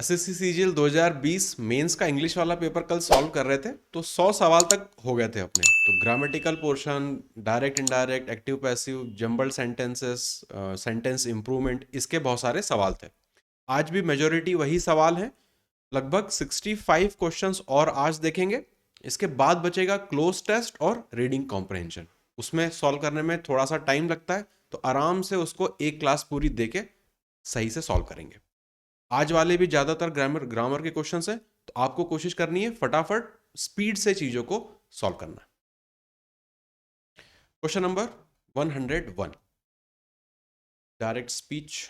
SSC CGL 2020 mains का English वाला paper कल सॉल्व कर रहे थे, तो 100 सवाल तक हो गए थे अपने। तो grammatical portion, direct indirect, active passive, jumbled sentences, sentence improvement, इसके बहुत सारे सवाल थे। आज भी मेजोरिटी वही सवाल हैं। लगभग 65 क्वेश्चंस और आज देखेंगे। इसके बाद बचेगा क्लोज टेस्ट और रीडिंग कॉम्प्रहेंशन। उसमें सॉल्व करने में थोड़ा सा टाइम लगता है, तो आराम से उसको एक क्लास पूरी देके सही से सॉल्व करेंगे। आज वाले भी ज्यादातर ग्रामर ग्रामर के क्वेश्चंस हैं, तो आपको कोशिश करनी है फटाफट स्पीड से चीजों को सॉल्व करना। Question number 101, direct speech.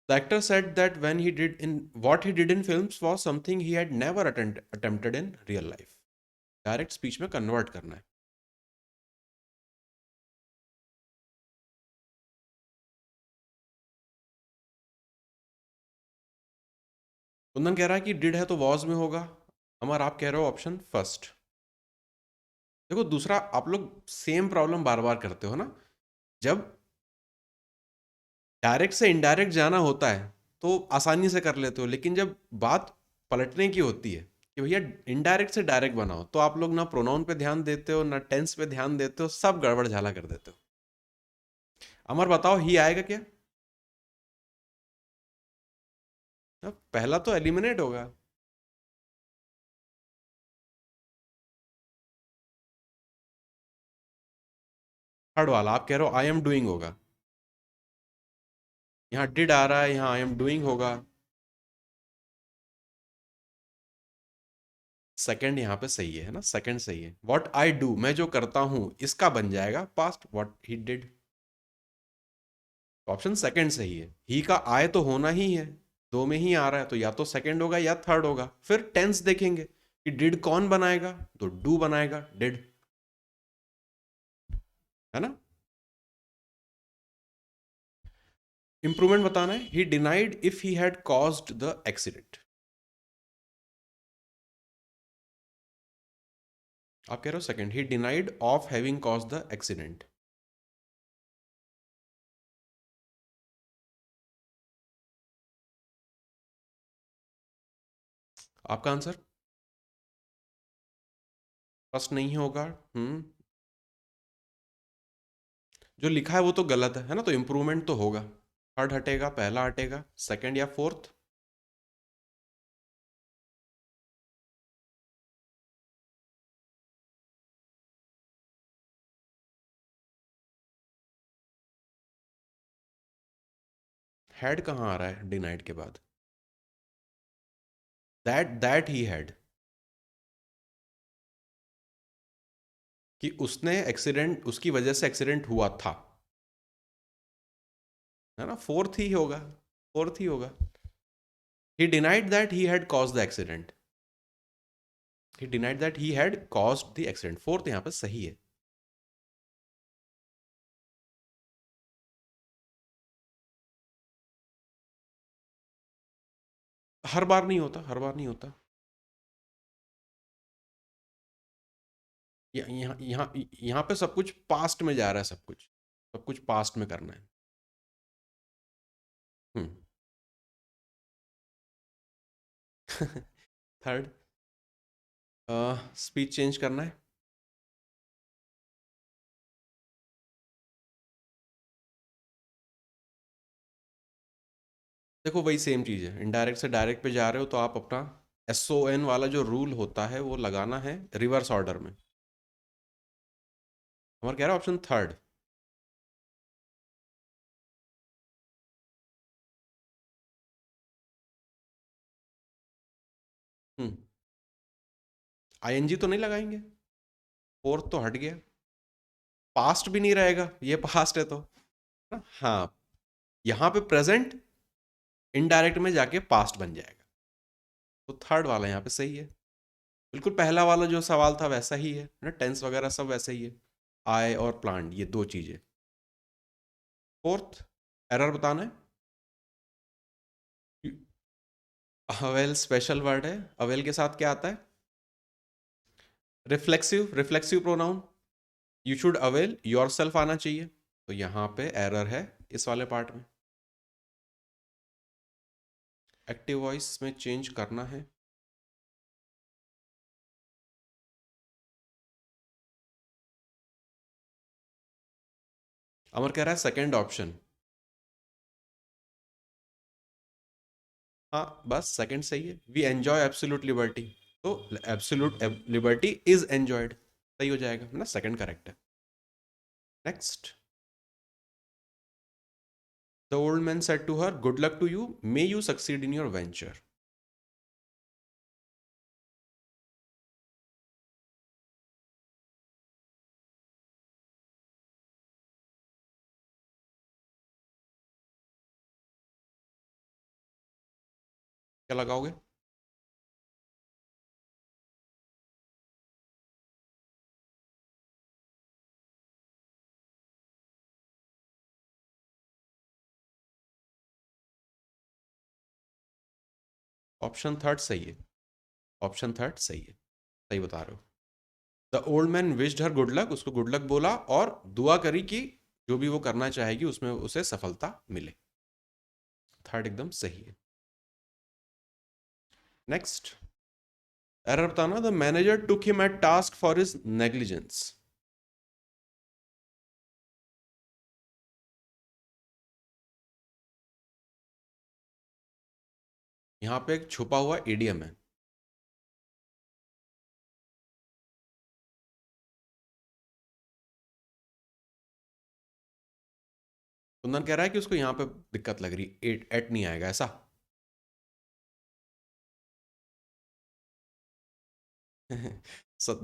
The actor said that when he did in what he did in films was something he had never attempted in real life. Direct speech में कन्वर्ट करना है। कुंदन कह रहा है कि डिड है तो वॉज में होगा। अमर आप कह रहे हो ऑप्शन फर्स्ट। देखो दूसरा, आप लोग सेम प्रॉब्लम बार बार करते हो ना। जब डायरेक्ट से इनडायरेक्ट जाना होता है तो आसानी से कर लेते हो, लेकिन जब बात पलटने की होती है कि भैया इनडायरेक्ट से डायरेक्ट बनाओ, तो आप लोग ना प्रोनाउन पे ध्यान देते हो ना टेंस पे ध्यान देते हो, सब गड़बड़ झाला कर देते हो। अमर बताओ ही आएगा क्या? अब पहला तो एलिमिनेट होगा। थर्ड वाला आप कह रहे हो आई एम डूइंग होगा। यहाँ डिड आ रहा है, यहाँ आई एम डूइंग होगा। सेकंड यहाँ पे सही है ना, सेकंड सही है। व्हाट आई डू, मैं जो करता हूं, इसका बन जाएगा past what he did. Option second सही है। ही का आय तो होना ही है, दो में ही आ रहा है, तो या तो सेकंड होगा या थर्ड होगा। फिर टेंस देखेंगे कि डिड कौन बनाएगा, तो डू बनाएगा, डिड, है ना। इंप्रूवमेंट बताना है। ही denied if he had caused the accident. आप कह रहे हो second, he denied of having caused the accident. आपका आंसर फर्स्ट नहीं होगा। हम्म, जो लिखा है वो तो गलत है ना, तो इंप्रूवमेंट तो होगा। थर्ड हटेगा, पहला हटेगा, सेकंड या फोर्थ। हैड कहाँ आ रहा है डिनाइड के बाद? दैट ही हैड, कि उसने एक्सीडेंट, उसकी वजह से एक्सीडेंट हुआ था, है ना। फोर्थ ही होगा, फोर्थ ही होगा। ही denied that he had cause the accident. He denied that he had caused the accident, fourth यहाँ पे सही है। हर बार नहीं होता, हर बार नहीं होता। यहाँ यहाँ यहाँ पे सब कुछ पास्ट में जा रहा है, सब कुछ पास्ट में करना है। हम्म। थर्ड, स्पीच चेंज करना है। देखो वही सेम चीज़ है, इनडायरेक्ट से डायरेक्ट पे जा रहे हो तो आप अपना SON वाला जो रूल होता है वो लगाना है रिवर्स ऑर्डर में। हमारा कह रहा है ऑप्शन थर्ड। हम्म, ING तो नहीं लगाएंगे, फोर्थ तो हट गया। पास्ट भी नहीं रहेगा, ये पास्ट है तो, हाँ, यहाँ पे प्रेजेंट इनडायरेक्ट में जाके पास्ट बन जाएगा, तो थर्ड वाला यहाँ पे सही है। बिल्कुल पहला वाला जो सवाल था वैसा ही है ना, टेंस वगैरह सब वैसा ही है। आई और प्लांट, ये दो चीजें। फोर्थ एरर बताना है। अवेल स्पेशल वर्ड है, अवेल के साथ क्या आता है? Reflexive, reflexive pronoun. You should avail your self आना चाहिए, तो यहाँ पे एरर है इस वाले पार्ट में। एक्टिव वॉइस में चेंज करना है। अमर कह रहा है सेकंड ऑप्शन। हाँ बस सेकंड सही है, वी एंजॉय एब्सोल्यूट लिबर्टी। तो एब्सोल्यूट लिबर्टी इज एंजॉयड, सही हो जाएगा ना, सेकंड करेक्ट है। Next. The old man said to her good luck to you, may you succeed in your venture. क्या लगाओगे? ऑप्शन थर्ड सही है, ऑप्शन थर्ड सही है, सही बता रहे हो। The old man wished her good luck, उसको गुड लक बोला और दुआ करी कि जो भी वो करना चाहेगी उसमें उसे सफलता मिले। थर्ड एकदम सही है। नेक्स्ट। एरर बताना। The manager took him at task for his negligence. यहां पे एक छुपा हुआ इडियम है। कुंदन कह रहा है कि उसको यहां पे दिक्कत लग रही, एट एट नहीं आएगा ऐसा।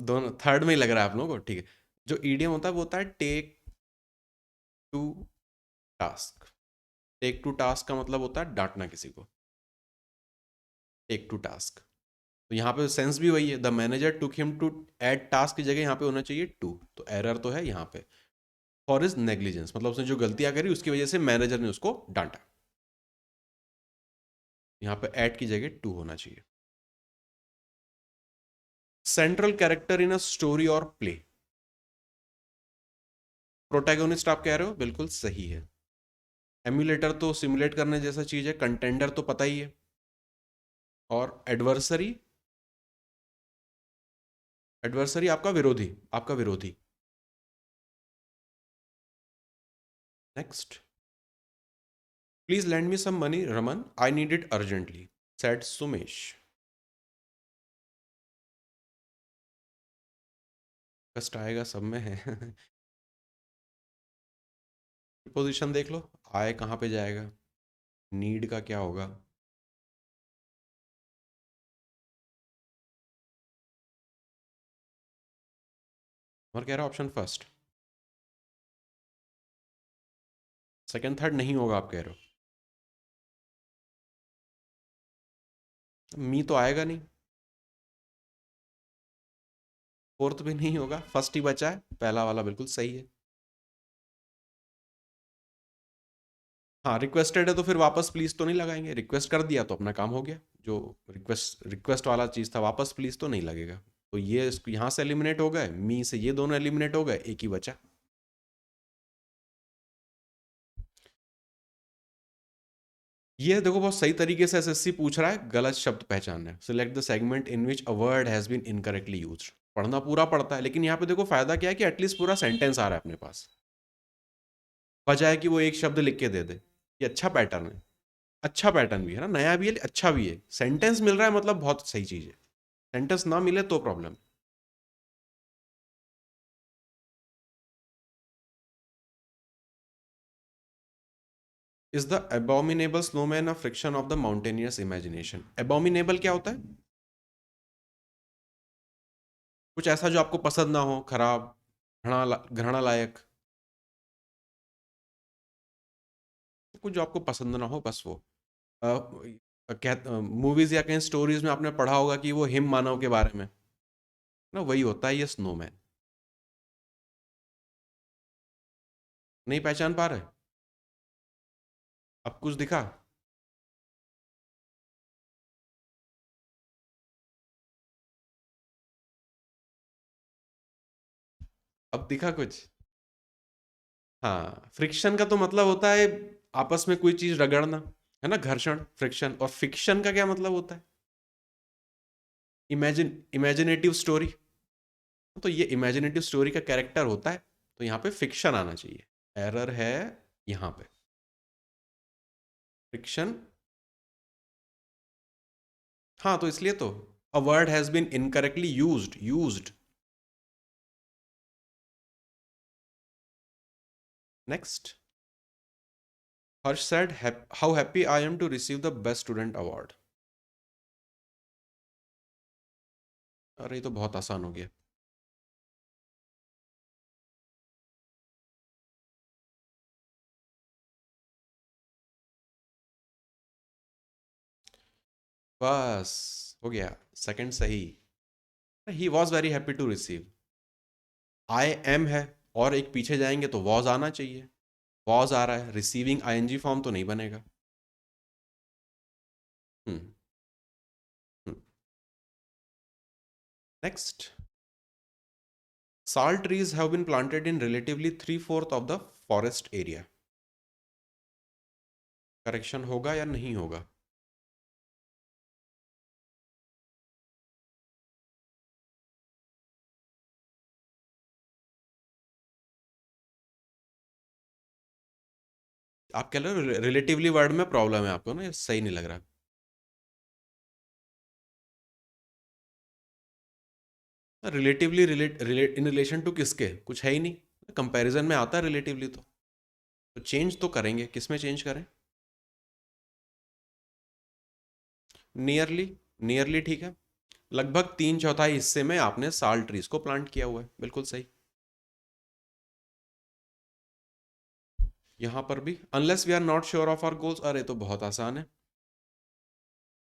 दोनों थर्ड में ही लग रहा है आप लोगों को, ठीक है। जो ईडियम होता है वो होता है take to task. Take to task का मतलब होता है डांटना किसी को, टेक टू टास्क। तो यहाँ पे सेंस भी वही है, the manager took him to add task की जगह यहाँ पे होना चाहिए टू, तो एरर तो है यहाँ पे। फॉर इज नेग्लिजेंस मतलब उसने जो गलतियां करी उसकी वजह से मैनेजर ने उसको डांटा। यहाँ पे एड की जगह टू होना चाहिए। Central character in a story और प्ले। प्रोटैगोनिस्ट आप कह रहे हो, बिल्कुल सही है। एम्यूलेटर तो सिमुलेट करने जैसा चीज है, कंटेंडर तो पता ही है। और एडवर्सरी, एडवर्सरी आपका विरोधी, आपका विरोधी। Next. Please lend me some money Raman, I need it urgently, said Sumesh. कष्ट आएगा सब में है। पोजीशन देख लो, आए कहाँ पे जाएगा, नीड का क्या होगा। और कह रहा ऑप्शन फर्स्ट। सेकंड थर्ड नहीं होगा आप कह रहे हो, मी तो आएगा नहीं। फोर्थ भी नहीं होगा, फर्स्ट ही बचा है, पहला वाला बिल्कुल सही है। हाँ रिक्वेस्टेड है तो फिर वापस प्लीज तो नहीं लगाएंगे, रिक्वेस्ट कर दिया तो अपना काम हो गया। जो रिक्वेस्ट रिक्वेस्ट वाला चीज था, वापस प्लीज तो नहीं लगेगा। तो ये यहाँ से एलिमिनेट हो गए, मी से ये दोनों एलिमिनेट हो गए, एक ही बचा। ये देखो बहुत सही तरीके से एसएससी पूछ रहा है, गलत शब्द पहचानना है। Select the segment in which a word has been incorrectly used. पढ़ना पूरा पड़ता है, लेकिन यहाँ पे देखो फायदा क्या है कि एटलीस्ट पूरा सेंटेंस आ रहा है अपने पास, बजाय कि वो एक शब्द लिख के दे दे। ये अच्छा पैटर्न है, अच्छा पैटर्न भी है ना, नया भी है अच्छा भी है। सेंटेंस मिल रहा है मतलब बहुत सही चीज है, सेंटेंस ना मिले तो problem. Is the abominable snowman a friction of the mountainous imagination. Abominable क्या होता है? कुछ ऐसा जो आपको पसंद ना हो, खराब, घृणा लायक, कुछ जो आपको पसंद ना हो बस वो। मूवीज या कहीं स्टोरीज में आपने पढ़ा होगा कि वो हिम मानव के बारे में ना, वही होता है ये स्नोमैन। नहीं पहचान पा रहे? अब कुछ दिखा? अब दिखा कुछ? हाँ फ्रिक्शन का तो मतलब होता है आपस में कोई चीज रगड़ना, है ना, घर्षण, फ्रिक्शन। और फिक्शन का क्या मतलब होता है? Imaginative story. तो ये इमेजिनेटिव स्टोरी का कैरेक्टर होता है, तो यहाँ पे फिक्शन आना चाहिए। एरर है यहाँ पे, फिक्शन। हाँ, तो इसलिए तो a word has been incorrectly used. Next, Harsh said, how happy I am to receive the best student award. अरे ये तो बहुत आसान हो गया। बस हो गया, सेकंड सही। He was very happy to receive, I am है, और एक पीछे जाएंगे तो वॉज आना चाहिए। वॉज आ रहा है, रिसीविंग आईएनजी फॉर्म तो नहीं बनेगा। Hmm. Next, sal trees have been planted in relatively 3/4 of the forest area. Correction होगा या नहीं होगा? आप कह रहे हो रिलेटिवली वर्ड में प्रॉब्लम है आपको ना, ये सही नहीं लग रहा। रिलेटिवली इन रिलेशन टू किसके, कुछ है ही नहीं। कंपैरिजन में आता है रिलेटिवली, तो चेंज तो करेंगे, किस में चेंज करें? नियरली, नियरली ठीक है। लगभग 3/4 हिस्से में आपने साल ट्रीज को प्लांट किया हुआ है, बिल्कुल सही। यहां पर भी unless we are not sure of our goals, अरे तो बहुत आसान है।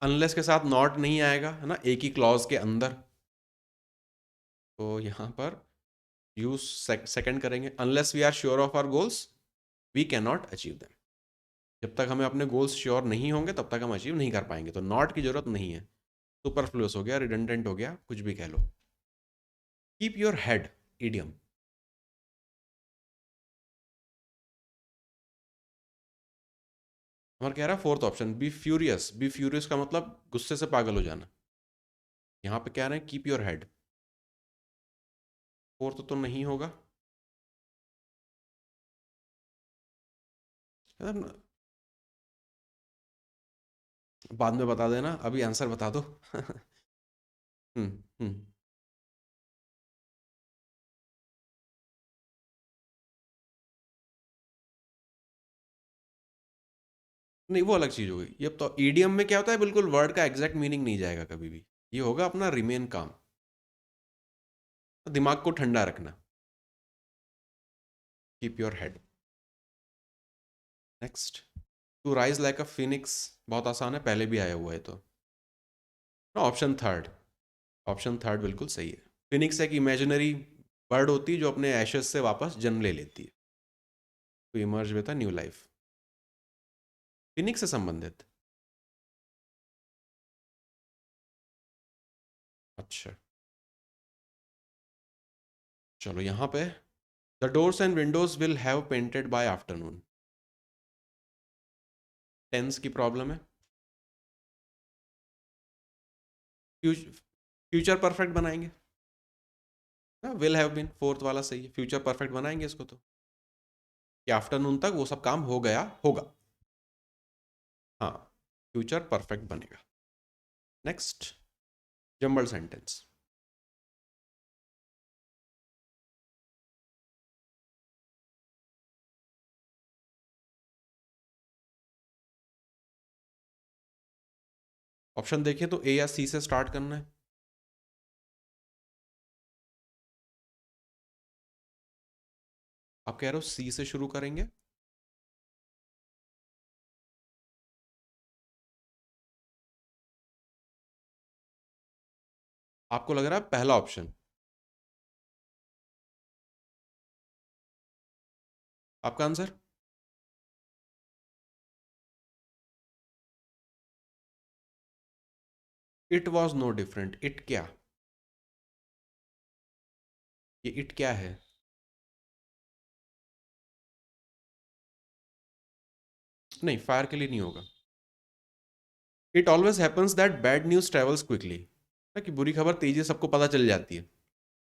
अनलेस के साथ नॉट नहीं आएगा, है ना, एक ही क्लॉज के अंदर। तो यहां पर यूज सेकंड करेंगे, unless we are sure of our goals we can not achieve them. जब तक हमें अपने गोल्स श्योर नहीं होंगे तब तक हम अचीव नहीं कर पाएंगे, तो नॉट की जरूरत नहीं है। सुपरफ्लुअस हो गया, रिडंडेंट हो गया, कुछ भी कह लो। Keep your head, idiom. हमारा कह रहा है fourth option, be furious. Be furious का मतलब गुस्से से पागल हो जाना। यहाँ पे कह रहे हैं कीप योर हेड। फोर्थ तो नहीं होगा। बाद में बता देना, अभी आंसर बता दो। हम्म। नहीं, वो अलग चीज होगी। ये तो ईडियम में क्या होता है, बिल्कुल वर्ड का एग्जैक्ट मीनिंग नहीं जाएगा कभी भी। ये होगा अपना रिमेन काम, दिमाग को ठंडा रखना। Keep your head. Next, to rise like a phoenix, बहुत आसान है, पहले भी आया हुआ है तो। ऑप्शन थर्ड, ऑप्शन थर्ड बिल्कुल सही है। फिनिक्स एक इमेजिनरी बर्ड होती है जो अपने एशेस से वापस जन्म ले लेती है, to emerge with a new life. Phoenix से संबंधित। अच्छा, चलो यहाँ पे, the doors and windows will have painted by afternoon. Tense की प्रॉब्लम है। फ्यूचर परफेक्ट बनाएंगे। विल हैव बीन फोर्थ वाला सही है, फ्यूचर परफेक्ट बनाएंगे इसको तो, कि आफ्टरनून तक वो सब काम हो गया होगा। हाँ, फ्यूचर परफेक्ट बनेगा। Next, jumble sentence. ऑप्शन देखें तो ए या सी से स्टार्ट करना है। आप कह रहे हो सी से शुरू करेंगे? आपको लग रहा है पहला ऑप्शन? आपका answer? It was no different. It क्या, ये इट क्या है? नहीं, फायर के लिए नहीं होगा। It always happens that bad news travels quickly, कि बुरी खबर तेजी से सबको पता चल जाती है।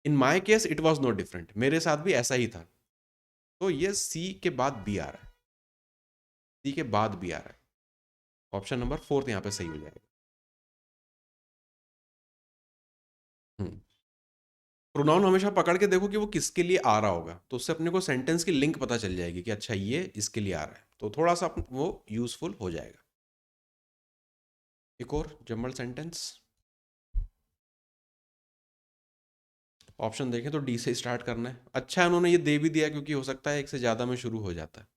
In my case it was not different, मेरे साथ भी ऐसा ही था। तो ये सी के बाद बी आ रहा है, सी के बाद बी आ रहा है। ऑप्शन नंबर फोर्थ यहाँ पे सही हो जाएगा। प्रोनाउन हमेशा पकड़ के देखो कि वो किसके लिए आ रहा होगा, तो उससे अपने को सेंटेंस की लिंक पता चल जाएगी कि अच्छा ये इसके लिए आ रहा है, तो थोड़ा सा वो यूजफुल हो जाएगा। एक और जम्बल सेंटेंस, ऑप्शन देखें तो डी से स्टार्ट करना है। अच्छा है उन्होंने ये दे भी दिया, क्योंकि हो सकता है एक से ज्यादा में शुरू हो जाता है।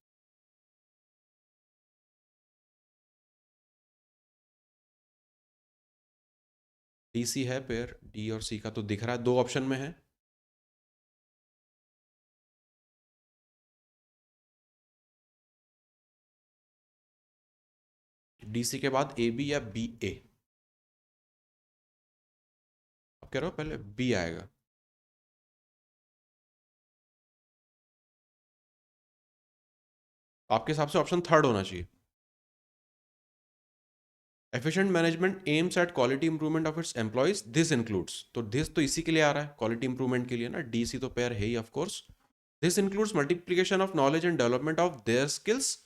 डी सी है पेयर, डी और सी का तो दिख रहा है, दो ऑप्शन में है। डी सी के बाद ए बी या बी ए? आप कह रहे हो पहले बी आएगा? आपके हिसाब से ऑप्शन थर्ड होना चाहिए। Efficient management aims at quality improvement of its employees, this includes, तो दिस तो इसी के लिए आ रहा है, क्वालिटी इंप्रूवमेंट के लिए ना, डीसी तो पेयर है ही of course. This includes multiplication of knowledge and development of their skills,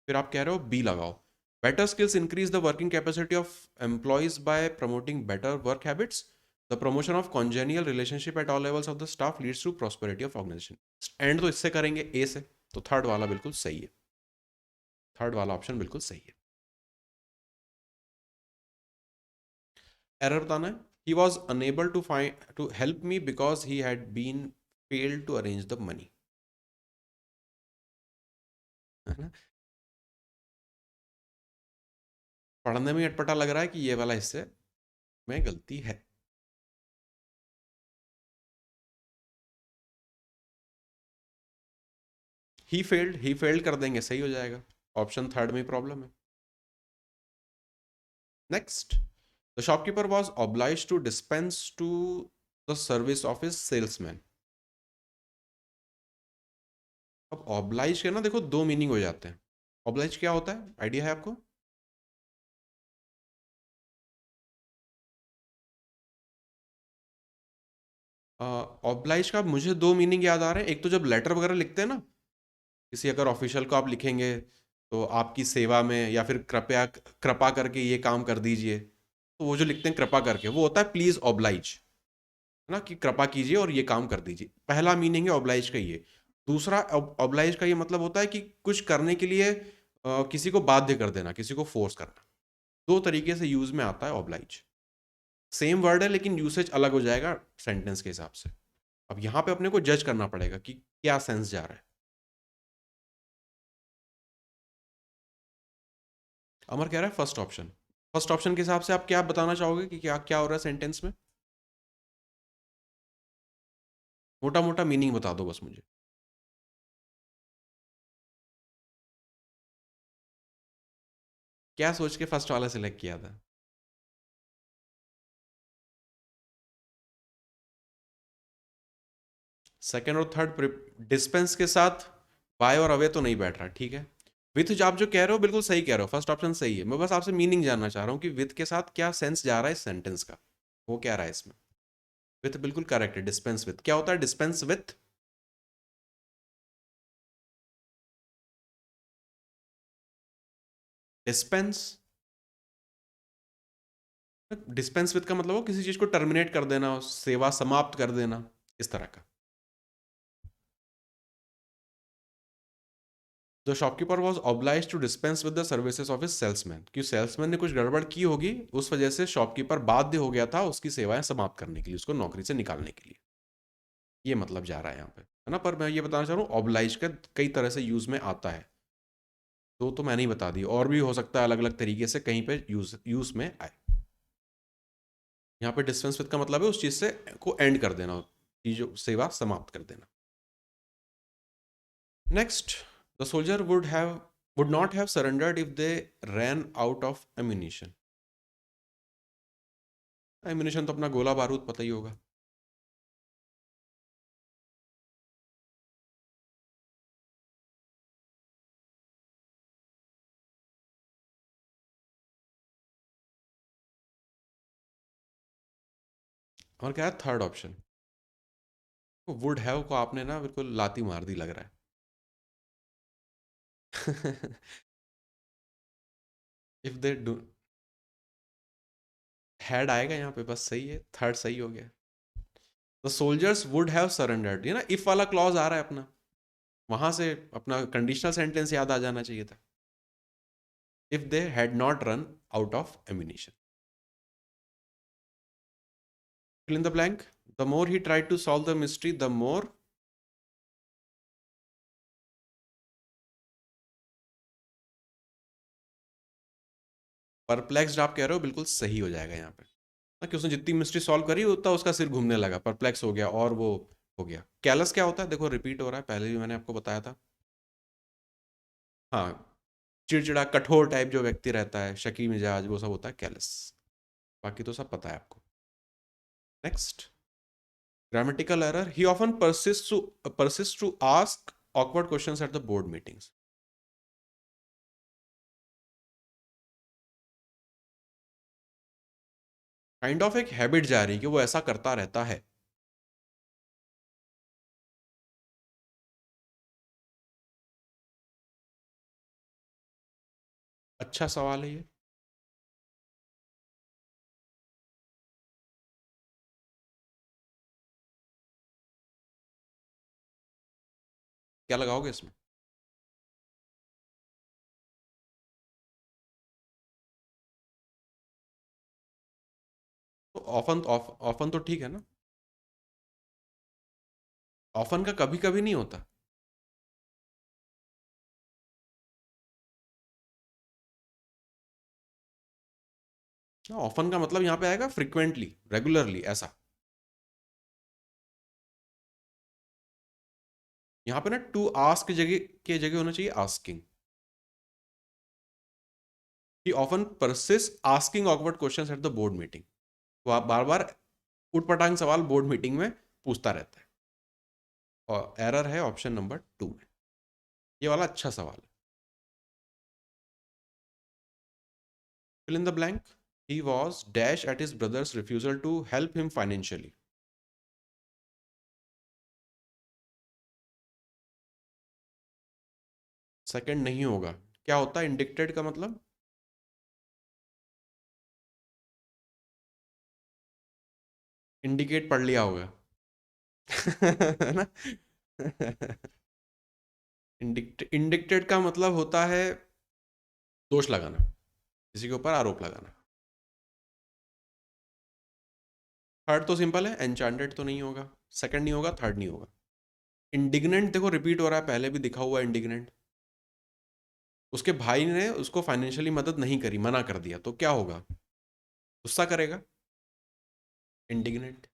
फिर आप कह रहे हो बी लगाओ। Better skills increase the working capacity of employees by promoting better work habits, the promotion of congenial relationship at all levels of the staff leads to prosperity of organisation. And तो इससे करेंगे ए से, तो third वाला बिल्कुल सही है, third वाला ऑप्शन बिल्कुल सही है। एरर बताना है। He was unable to find to help me because he had been failed to arrange the money, है ना? पढ़ने में अटपटा लग रहा है कि ये वाला हिस्से में गलती है। ही फेल्ड कर देंगे, सही हो जाएगा। ऑप्शन थर्ड में प्रॉब्लम है। Next, the shopkeeper was oblige to dispense to the service of his salesman. अब ऑब्लाइज के ना देखो दो मीनिंग हो जाते हैं। ऑब्लाइज क्या होता है, आइडिया है आपको? ऑब्लाइज का मुझे दो मीनिंग याद आ रहे हैं। एक तो जब लेटर वगैरह लिखते हैं ना, किसी अगर ऑफिशियल को आप लिखेंगे, तो आपकी सेवा में, या फिर कृपया कृपा करके ये काम कर दीजिए, तो वो जो लिखते हैं कृपा करके, वो होता है प्लीज ऑब्लाइज, है ना, कि कृपा कीजिए और ये काम कर दीजिए। पहला मीनिंग है ऑब्लाइज का ये। दूसरा ऑब्लाइज का ये मतलब होता है कि कुछ करने के लिए किसी को बाध्य कर देना, किसी को फोर्स करना। दो तरीके से यूज में आता है ऑब्लाइज। सेम वर्ड है लेकिन यूसेज अलग हो जाएगा सेंटेंस के हिसाब से। अब यहाँ पे अपने को जज करना पड़ेगा कि क्या सेंस जा रहा है। अमर कह रहा है फर्स्ट ऑप्शन। फर्स्ट ऑप्शन के हिसाब से आप क्या बताना चाहोगे कि क्या क्या हो रहा है सेंटेंस में? मोटा मोटा मीनिंग बता दो बस मुझे। क्या सोच के फर्स्ट वाला सिलेक्ट किया था? सेकंड और थर्ड डिस्पेंस के साथ बाय और अवे तो नहीं बैठ रहा, ठीक है। विथ आप जो कह रहे हो बिल्कुल सही कह रहे हो, फर्स्ट ऑप्शन सही है। मैं बस आपसे मीनिंग जानना चाह रहा हूँ कि विथ के साथ क्या सेंस जा रहा है इस सेंटेंस का, वो क्या रहा है इसमें। विथ बिल्कुल करेक्ट है। डिस्पेंस विथ क्या होता है? Dispense with dispense, dispense with का मतलब हो किसी चीज को टर्मिनेट कर देना, सेवा समाप्त कर देना, इस तरह का। The shopkeeper was oblige to dispense with the services of his salesman, क्योंकि सेल्समैन ने कुछ गड़बड़ की होगी, उस वजह से शॉपकीपर बाध्य हो गया था उसकी सेवाएं समाप्त करने के लिए, उसको नौकरी से निकालने के लिए। ये मतलब जा रहा है यहाँ पे, है ना। पर मैं ये बताना चाह रहा हूँ ऑब्लाइज का कई तरह से यूज में आता है। तो मैंने ही बता दी, और भी हो सकता है अलग अलग तरीके से कहीं पे यूज यूज में आए। यहाँ पे डिस्पेंस विद का मतलब है उस चीज से को एंड कर देना, चीज सेवा समाप्त कर देना। Next, the soldier would not have surrendered if they ran out of ammunition. Ammunition तो अपना गोला बारूद पता ही होगा। और क्या है थर्ड ऑप्शन? वुड हैव को आपने ना बिल्कुल लाती मार दी लग रहा है। इफ दे डू, हैड आएगा यहाँ पे, बस सही है, थर्ड सही हो गया। The soldiers would have surrendered, ये ना इफ वाला क्लॉज आ रहा है अपना, वहां से अपना कंडीशनल सेंटेंस याद आ जाना चाहिए था। If they had not run out of ammunition. Fill in the blank. The more he tried to solve the mystery the more. Perplexed आप कह रहे हो, बिल्कुल सही हो जाएगा यहाँ पे, कि उसने जितनी मिस्ट्री सॉल्व करी उतना उसका सिर घूमने लगा, परप्लेक्स हो गया और वो हो गया। कैलस क्या होता है? देखो रिपीट हो रहा है, पहले भी मैंने आपको बताया था। हाँ, चिड़चिड़ा कठोर टाइप जो व्यक्ति रहता है, शकी मिजाज, वो सब होता है कैलस। बाकी तो सब पता है आपको। Next, grammatical error, he often persist to ask awkward questions at the board meetings. Kind of एक हैबिट जा रही है कि वो ऐसा करता रहता है। अच्छा सवाल है ये। क्या लगाओगे इसमें? तो ऑफन, ऑफन तो ठीक है ना? ऑफन का कभी कभी नहीं होता। ऑफन का मतलब यहाँ पे आएगा फ्रिक्वेंटली, रेगुलरली, ऐसा। यहाँ पे ना टू आस्क के जगह होना चाहिए asking. He often persist asking awkward questions at the board meeting. वो आप बार बार उटपटांग सवाल बोर्ड मीटिंग में पूछता रहता है। और एरर है ऑप्शन नंबर 2 में। ये वाला अच्छा सवाल है। Fill in the blank. He was dash at his brother's refusal to help him financially. Second नहीं होगा। क्या होता है इंडिक्टेड का मतलब? इंडिकेट पढ़ लिया होगा। है ना? इंडिक्टेड का मतलब होता है दोष लगाना, किसी के ऊपर आरोप लगाना। थर्ड तो सिंपल है, एनचांटेड तो नहीं होगा। सेकंड नहीं होगा, थर्ड नहीं होगा। इंडिग्नेंट देखो रिपीट हो रहा है, पहले भी दिखा हुआ है इंडिग्नेंट। उसके भाई ने उसको फाइनेंशियली मदद नहीं करी, मना कर दिया, तो क्या होगा? गुस्सा करेगा। इंडिग्नेंट,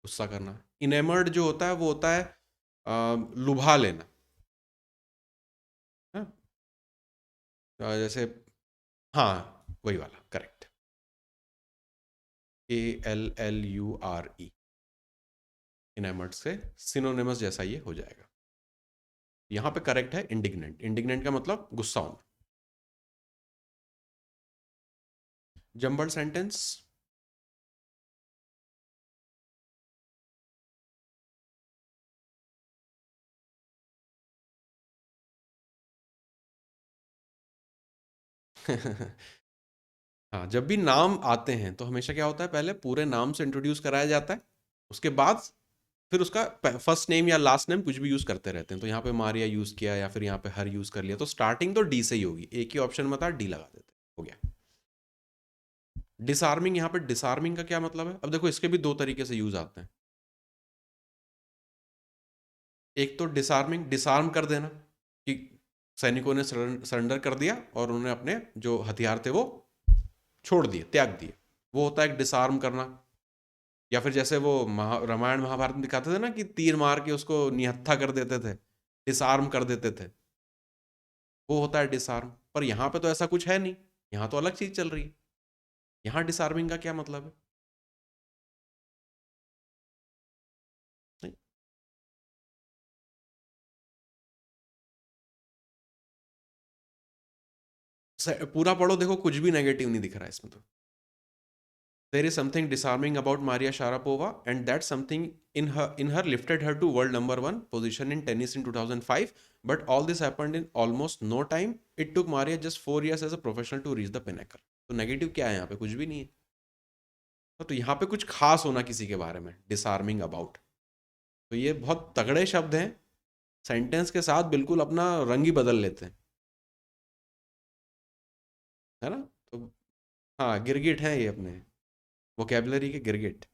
गुस्सा करना। इनेमर्ड जो होता है वो होता है लुभा लेना। हाँ? जैसे, हाँ वही वाला, करेक्ट। ALLURE, इनेमर्ड से सिनोनिमस जैसा ये हो जाएगा। यहाँ पे करेक्ट है इंडिग्नेंट। इंडिग्नेंट का मतलब गुस्सा होना। Jumble sentence. हाँ, जब भी नाम आते हैं तो हमेशा क्या होता है, पहले पूरे नाम से इंट्रोड्यूस कराया जाता है, उसके बाद फिर उसका फर्स्ट नेम या लास्ट नेम कुछ भी यूज करते रहते हैं। तो यहाँ पे मारिया यूज किया या फिर यहाँ पे हर यूज कर लिया, तो स्टार्टिंग तो डी से ही होगी। एक ही ऑप्शन में था, डी लगा देते, हो गया। डिसआर्मिंग, यहाँ पे डिसआर्मिंग का क्या मतलब है? अब देखो इसके भी दो तरीके से यूज आते हैं। एक तो डिसआर्मिंग, डिसआर्म कर देना, कि सैनिकों ने सरेंडर कर दिया और उन्होंने अपने जो हथियार थे वो छोड़ दिए, त्याग दिए। वो होता है एक डिसआर्म करना। या फिर जैसे वो रामायण महाभारत में दिखाते थे ना, कि तीर मार के उसको निहत्था कर देते थे, डिसआर्म कर देते थे, वो होता है डिसआर्म। पर यहाँ पे तो ऐसा कुछ है नहीं, यहाँ तो अलग चीज चल रही है। यहाँ डिसआर्मिंग का क्या मतलब है? नहीं, पूरा पढ़ो, देखो कुछ भी नेगेटिव नहीं दिख रहा है इसमें तो। There is something disarming about Maria Sharapova, and that something in her lifted her to world number one position in tennis in 2005. But all this happened in almost no time. It took Maria just 4 years as a professional to reach the pinnacle. तो negative क्या है यहाँ पे? कुछ भी नहीं है। तो यहाँ पे कुछ खास होना किसी के बारे में, डिसआर्मिंग अबाउट, तो ये बहुत तगड़े शब्द हैं, सेंटेंस के साथ बिल्कुल अपना रंग ही बदल लेते हैं, है ना? तो हाँ, गिरगिट हैं ये अपने वोकेबलरी के गिरगिट।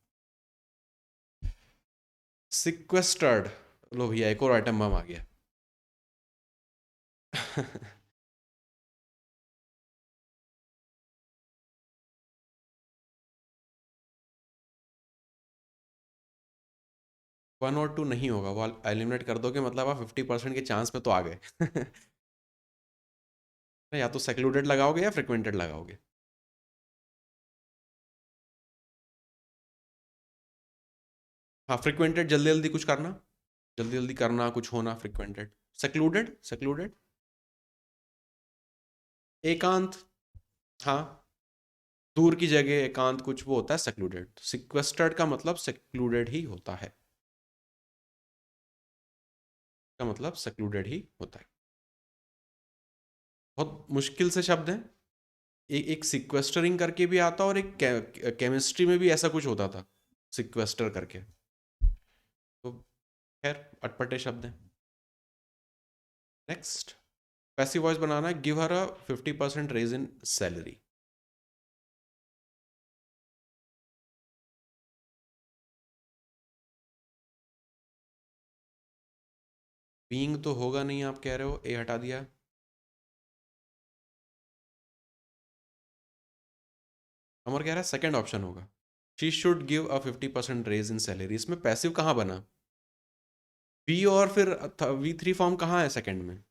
सिक्वेस्टर्ड, लो भैया एक और आइटम बम आ गया। 1 और 2 नहीं होगा, वो एलिमिनेट कर दोगे मतलब आप 50% के चांस पे तो आ गए। या तो सेक्लूडेड लगाओगे या फ्रिक्वेंटेड लगाओगे। हाँ, फ्रिक्वेंटेड जल्दी जल्दी कुछ करना, जल्दी जल्दी करना कुछ होना, फ्रिक्वेंटेड। सेक्लूडेड, सेक्लूडेड एकांत, हाँ, दूर की जगह एकांत कुछ वो होता है सेक्लूडेड। सिक्वेस्टर्ड का मतलब सेक्लूडेड ही होता है, का मतलब सेक्लूडेड ही होता है। बहुत मुश्किल से शब्द है। एक सिक्वेस्टरिंग करके भी आता और एक केमिस्ट्री में भी ऐसा कुछ होता था, सिक्वेस्टर करके। तो खैर अटपटे शब्द हैं। नेक्स्ट, पैसिव वॉइस बनाना है, give her a 50% raise in salary. Being तो होगा नहीं, आप कह रहे हो, ए हटा दिया। अमर कह रहा है सेकंड ऑप्शन होगा, she should give a 50% raise in salary. इसमें पैसिव कहाँ बना? बी और फिर V3 फॉर्म कहाँ है सेकंड में?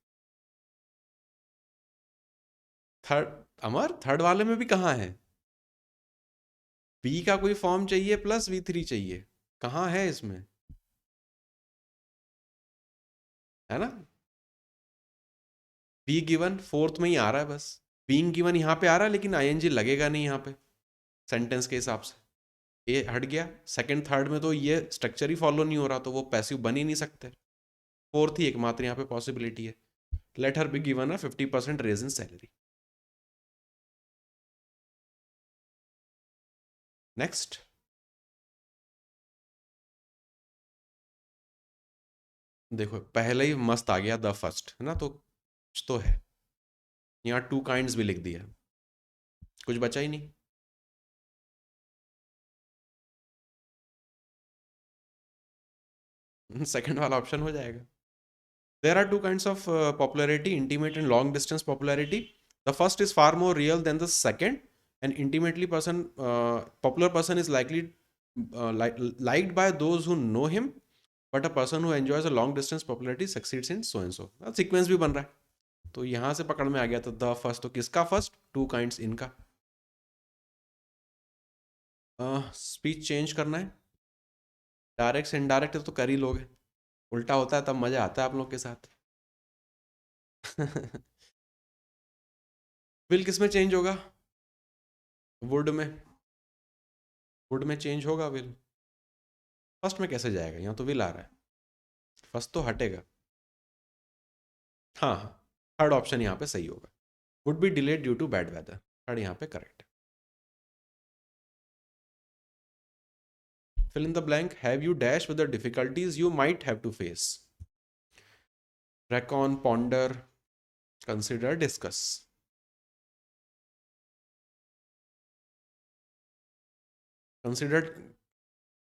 थर्ड, अमर थर्ड वाले में भी कहाँ है? बी का कोई फॉर्म चाहिए प्लस V3 चाहिए, कहाँ है इसमें? है ना? बी गिवन फोर्थ में ही आ रहा है बस। बीइंग गिवन यहाँ पे आ रहा है लेकिन आईएनजी लगेगा नहीं यहाँ पे सेंटेंस के हिसाब से। ए हट गया, सेकंड थर्ड में तो ये स्ट्रक्चर ही फॉलो नहीं हो रहा, तो वो पैसिव बन ही नहीं सकते। फोर्थ ही एकमात्र यहाँ पे पॉसिबिलिटी है, let her be given a 50% raise in salary. Next, देखो पहले ही मस्त आ गया द फर्स्ट, है ना? तो कुछ तो है यहाँ, टू काइंड्स भी लिख दिया, कुछ बचा ही नहीं। सेकंड वाला ऑप्शन हो जाएगा। There are two kinds of popularity, intimate and long distance popularity. The first is far more real than the second. An intimately popular person is liked by those who know him, but a person who enjoys a long distance popularity succeeds in so and so. Sequence भी बन रहा है, तो यहाँ से पकड़ में आ गया। तो द फर्स्ट, तो किसका फर्स्ट? टू काइंड्स इनका। स्पीच चेंज करना है, डायरेक्ट से इनडायरेक्ट तो कर ही लोगे, उल्टा होता है तब मजा आता है आप लोग के साथ। विल किस में चेंज होगा? वुड में, वुड में चेंज होगा विल। फर्स्ट में कैसे जाएगा? यहाँ तो विल आ रहा है, फर्स्ट तो हटेगा। हाँ हाँ, थर्ड ऑप्शन यहाँ पे सही होगा, would be delayed due to bad weather, third यहाँ पे करेक्ट है। Fill in the blank, have you dash with the difficulties you might have to face. Reckon, ponder, consider, discuss. Considered,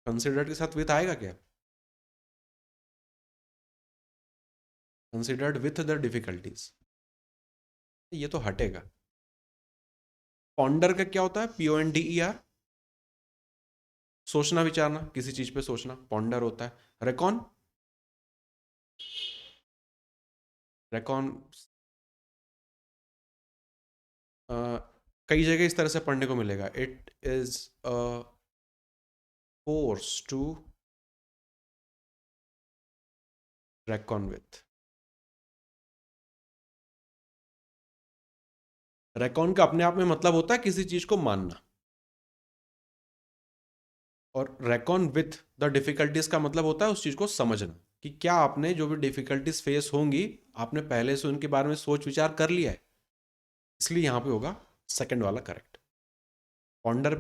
considered के साथ with आएगा क्या? Considered with the difficulties, ये तो हटेगा। पॉन्डर का क्या होता है? PONDER, सोचना विचारना, किसी चीज पे सोचना, पॉन्डर होता है। रेकॉन, रेकॉन कई जगह इस तरह से पढ़ने को मिलेगा, it is a force to reckon with. Reckon का अपने आप में मतलब होता है किसी चीज को मानना, और रेकॉन विथ द डिफिकल्टीज का मतलब होता है उस चीज को समझना कि क्या आपने जो भी डिफिकल्टीज फेस होंगी आपने पहले से उनके बारे में सोच विचार कर लिया है, इसलिए यहां पे होगा सेकंड वाला करेक्ट। पॉन्डर,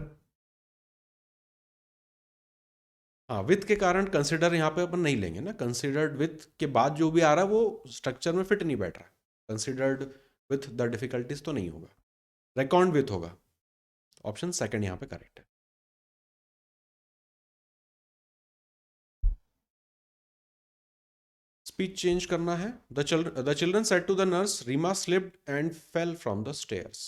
हाँ विथ के कारण कंसिडर यहाँ पे अपन नहीं लेंगे ना, कंसिडर्ड विथ के बाद जो भी आ रहा है वो स्ट्रक्चर में फिट नहीं बैठ रहा है। कंसिडर्ड विथ द डिफिकल्टीज तो नहीं होगा, रेकॉर्ड विथ होगा। ऑप्शन सेकंड यहाँ पे करेक्ट है। स्पीच चेंज करना है। The children said to the nurse Reema slipped and fell from the stairs.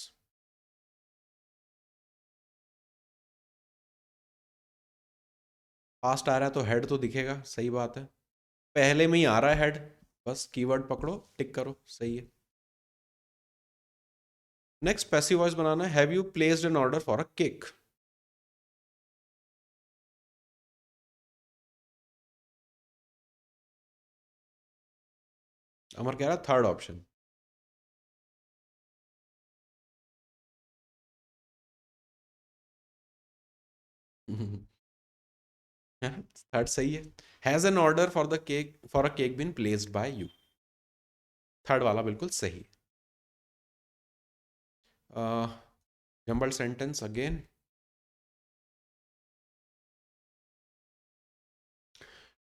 Fast आ रहा है तो हेड तो दिखेगा, सही बात है। पहले में ही आ रहा है हेड, बस कीवर्ड पकड़ो टिक करो, सही है। नेक्स्ट पैसिव वॉइस बनाना है। Have you placed an order for a cake. Amar कह रहा है थर्ड ऑप्शन। थर्ड सही है। Has an order for a cake been placed by you. Third वाला बिल्कुल सही। Jumble sentence again.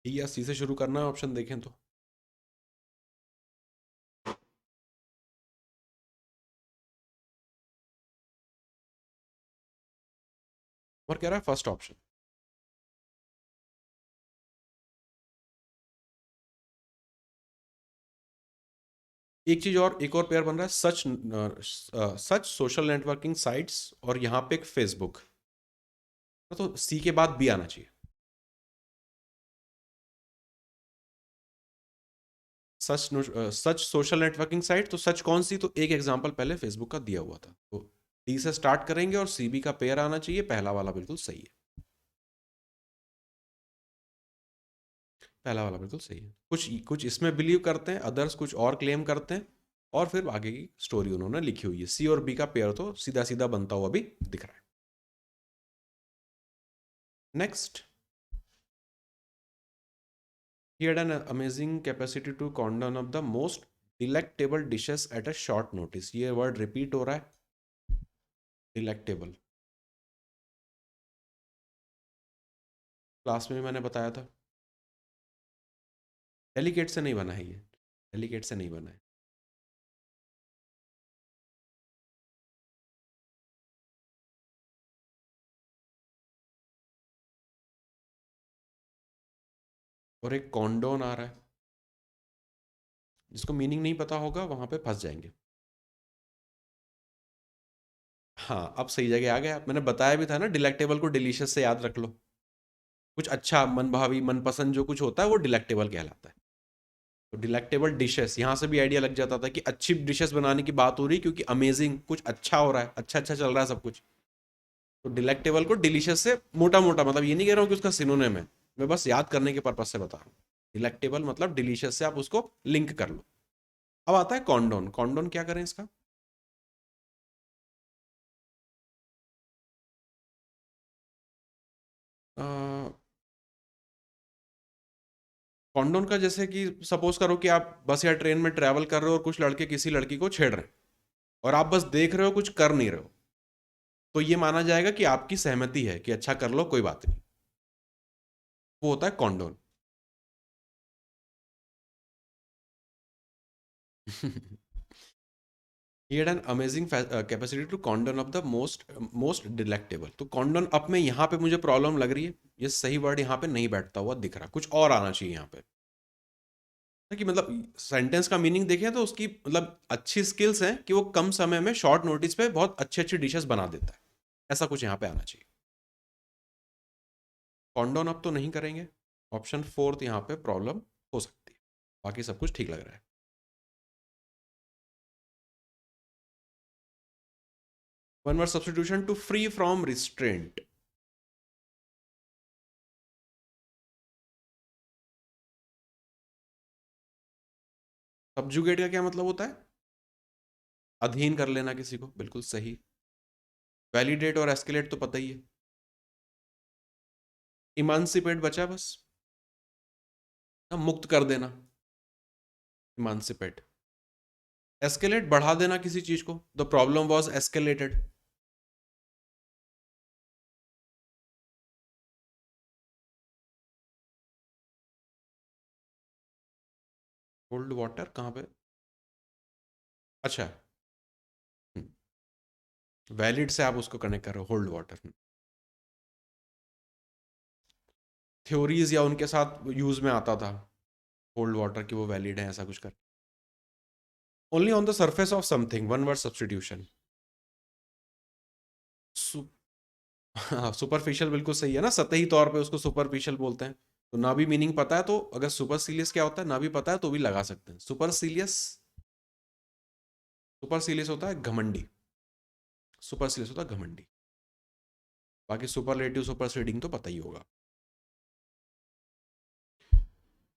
डी या सी से शुरू करना है, ऑप्शन देखें तो। और कह रहा है फर्स्ट ऑप्शन। एक चीज और, एक और पेयर बन रहा है, सच सोशल नेटवर्किंग साइट्स और यहाँ पे एक फेसबुक, तो सी के बाद बी आना चाहिए। सच सोशल नेटवर्किंग साइट, तो सच कौन सी, तो एक एग्जांपल पहले फेसबुक का दिया हुआ था, तो डी से स्टार्ट करेंगे और सी बी का पेयर आना चाहिए, पहला वाला बिल्कुल सही है। पहला वाला बिल्कुल सही है। कुछ कुछ इसमें बिलीव करते हैं, अदर्स कुछ और क्लेम करते हैं, और फिर आगे की स्टोरी उन्होंने लिखी हुई है। सी और बी का पेयर तो सीधा सीधा बनता हुआ भी दिख रहा है। Next, he had an amazing capacity to count down of the most delectable dishes at a short notice। ये वर्ड रिपीट हो रहा है, डिलेक्टेबल। क्लास में भी मैंने बताया था, डेलिकेट से नहीं बना है ये, डेलिकेट से नहीं बना है। और एक कॉन्डोन आ रहा है, जिसको मीनिंग नहीं पता होगा वहां पे फंस जाएंगे। हाँ अब सही जगह आ गया, मैंने बताया भी था ना, डिलेक्टेबल को डिलीशियस से याद रख लो। कुछ अच्छा मन भावी मनपसंद जो कुछ होता है वो डिलेक्टेबल कहलाता है। तो डिलेक्टेबल डिशेस, यहाँ से भी आइडिया लग जाता था कि अच्छी डिशेस बनाने की बात हो रही, क्योंकि अमेजिंग कुछ अच्छा हो रहा है, अच्छा अच्छा चल रहा है सब कुछ। तो डिलेक्टेबल को डिलीशियस से मोटा मोटा, मतलब ये नहीं कह रहा हूँ कि उसका सिनोनिम है, मैं बस याद करने के पर्पज से बता रहा हूँ। डिलेक्टेबल मतलब डिलीशियस से आप उसको लिंक कर लो। अब आता है कॉन्डोन। कॉन्डोन क्या करें इसका? कॉन्डोन का जैसे कि सपोज करो कि आप बस या ट्रेन में ट्रैवल कर रहे हो और कुछ लड़के किसी लड़की को छेड़ रहे हैं, और आप बस देख रहे हो, कुछ कर नहीं रहे हो, तो ये माना जाएगा कि आपकी सहमति है कि अच्छा कर लो कोई बात नहीं। वो होता है कॉन्डोन। He had an amazing capacity to condone of the most delectable। तो condone अप में यहाँ पे मुझे प्रॉब्लम लग रही है, ये सही वर्ड यहाँ पे नहीं बैठता हुआ दिख रहा, कुछ और आना चाहिए यहाँ पे। कि मतलब सेंटेंस का मीनिंग देखें तो उसकी मतलब अच्छी स्किल्स हैं कि वो कम समय में शॉर्ट नोटिस पे बहुत अच्छी अच्छी डिशेस बना देता है, ऐसा कुछ यहाँ पे आना चाहिए। कॉन्डोन अप तो नहीं करेंगे, ऑप्शन फोर्थ यहाँ पे प्रॉब्लम हो सकती है, बाकी सब कुछ ठीक लग रहा है। One word substitution, to free from restraint. Subjugate का क्या मतलब होता है? अधीन कर लेना किसी को, बिल्कुल सही। वैलिडेट और एस्केलेट तो पता ही है। इमांसिपेट बचा बस, मुक्त कर देना, इमांसिपेट। एस्केलेट, बढ़ा देना किसी चीज को, the problem was escalated. Hold water कहाँ पे? अच्छा, वैलिड से आप उसको कनेक्ट कर रहे हो, होल्ड वाटर। थ्योरीज या उनके साथ यूज में आता था होल्ड वाटर की, वो वैलिड है ऐसा कुछ कर। Only on the surface of something, one word substitution. हाँ, सुपरफिशियल बिल्कुल सही है ना, सतही तौर पे उसको सुपरफिशियल बोलते हैं। तो ना भी मीनिंग पता है तो, अगर सुपरसीलियस क्या होता है ना भी पता है तो भी लगा सकते हैं। सुपरसीलियस, सुपरसीलियस होता है घमंडी, सुपरसीलियस होता है घमंडी। बाकी सुपरलेटिव सुपरसीडिंग तो पता ही होगा।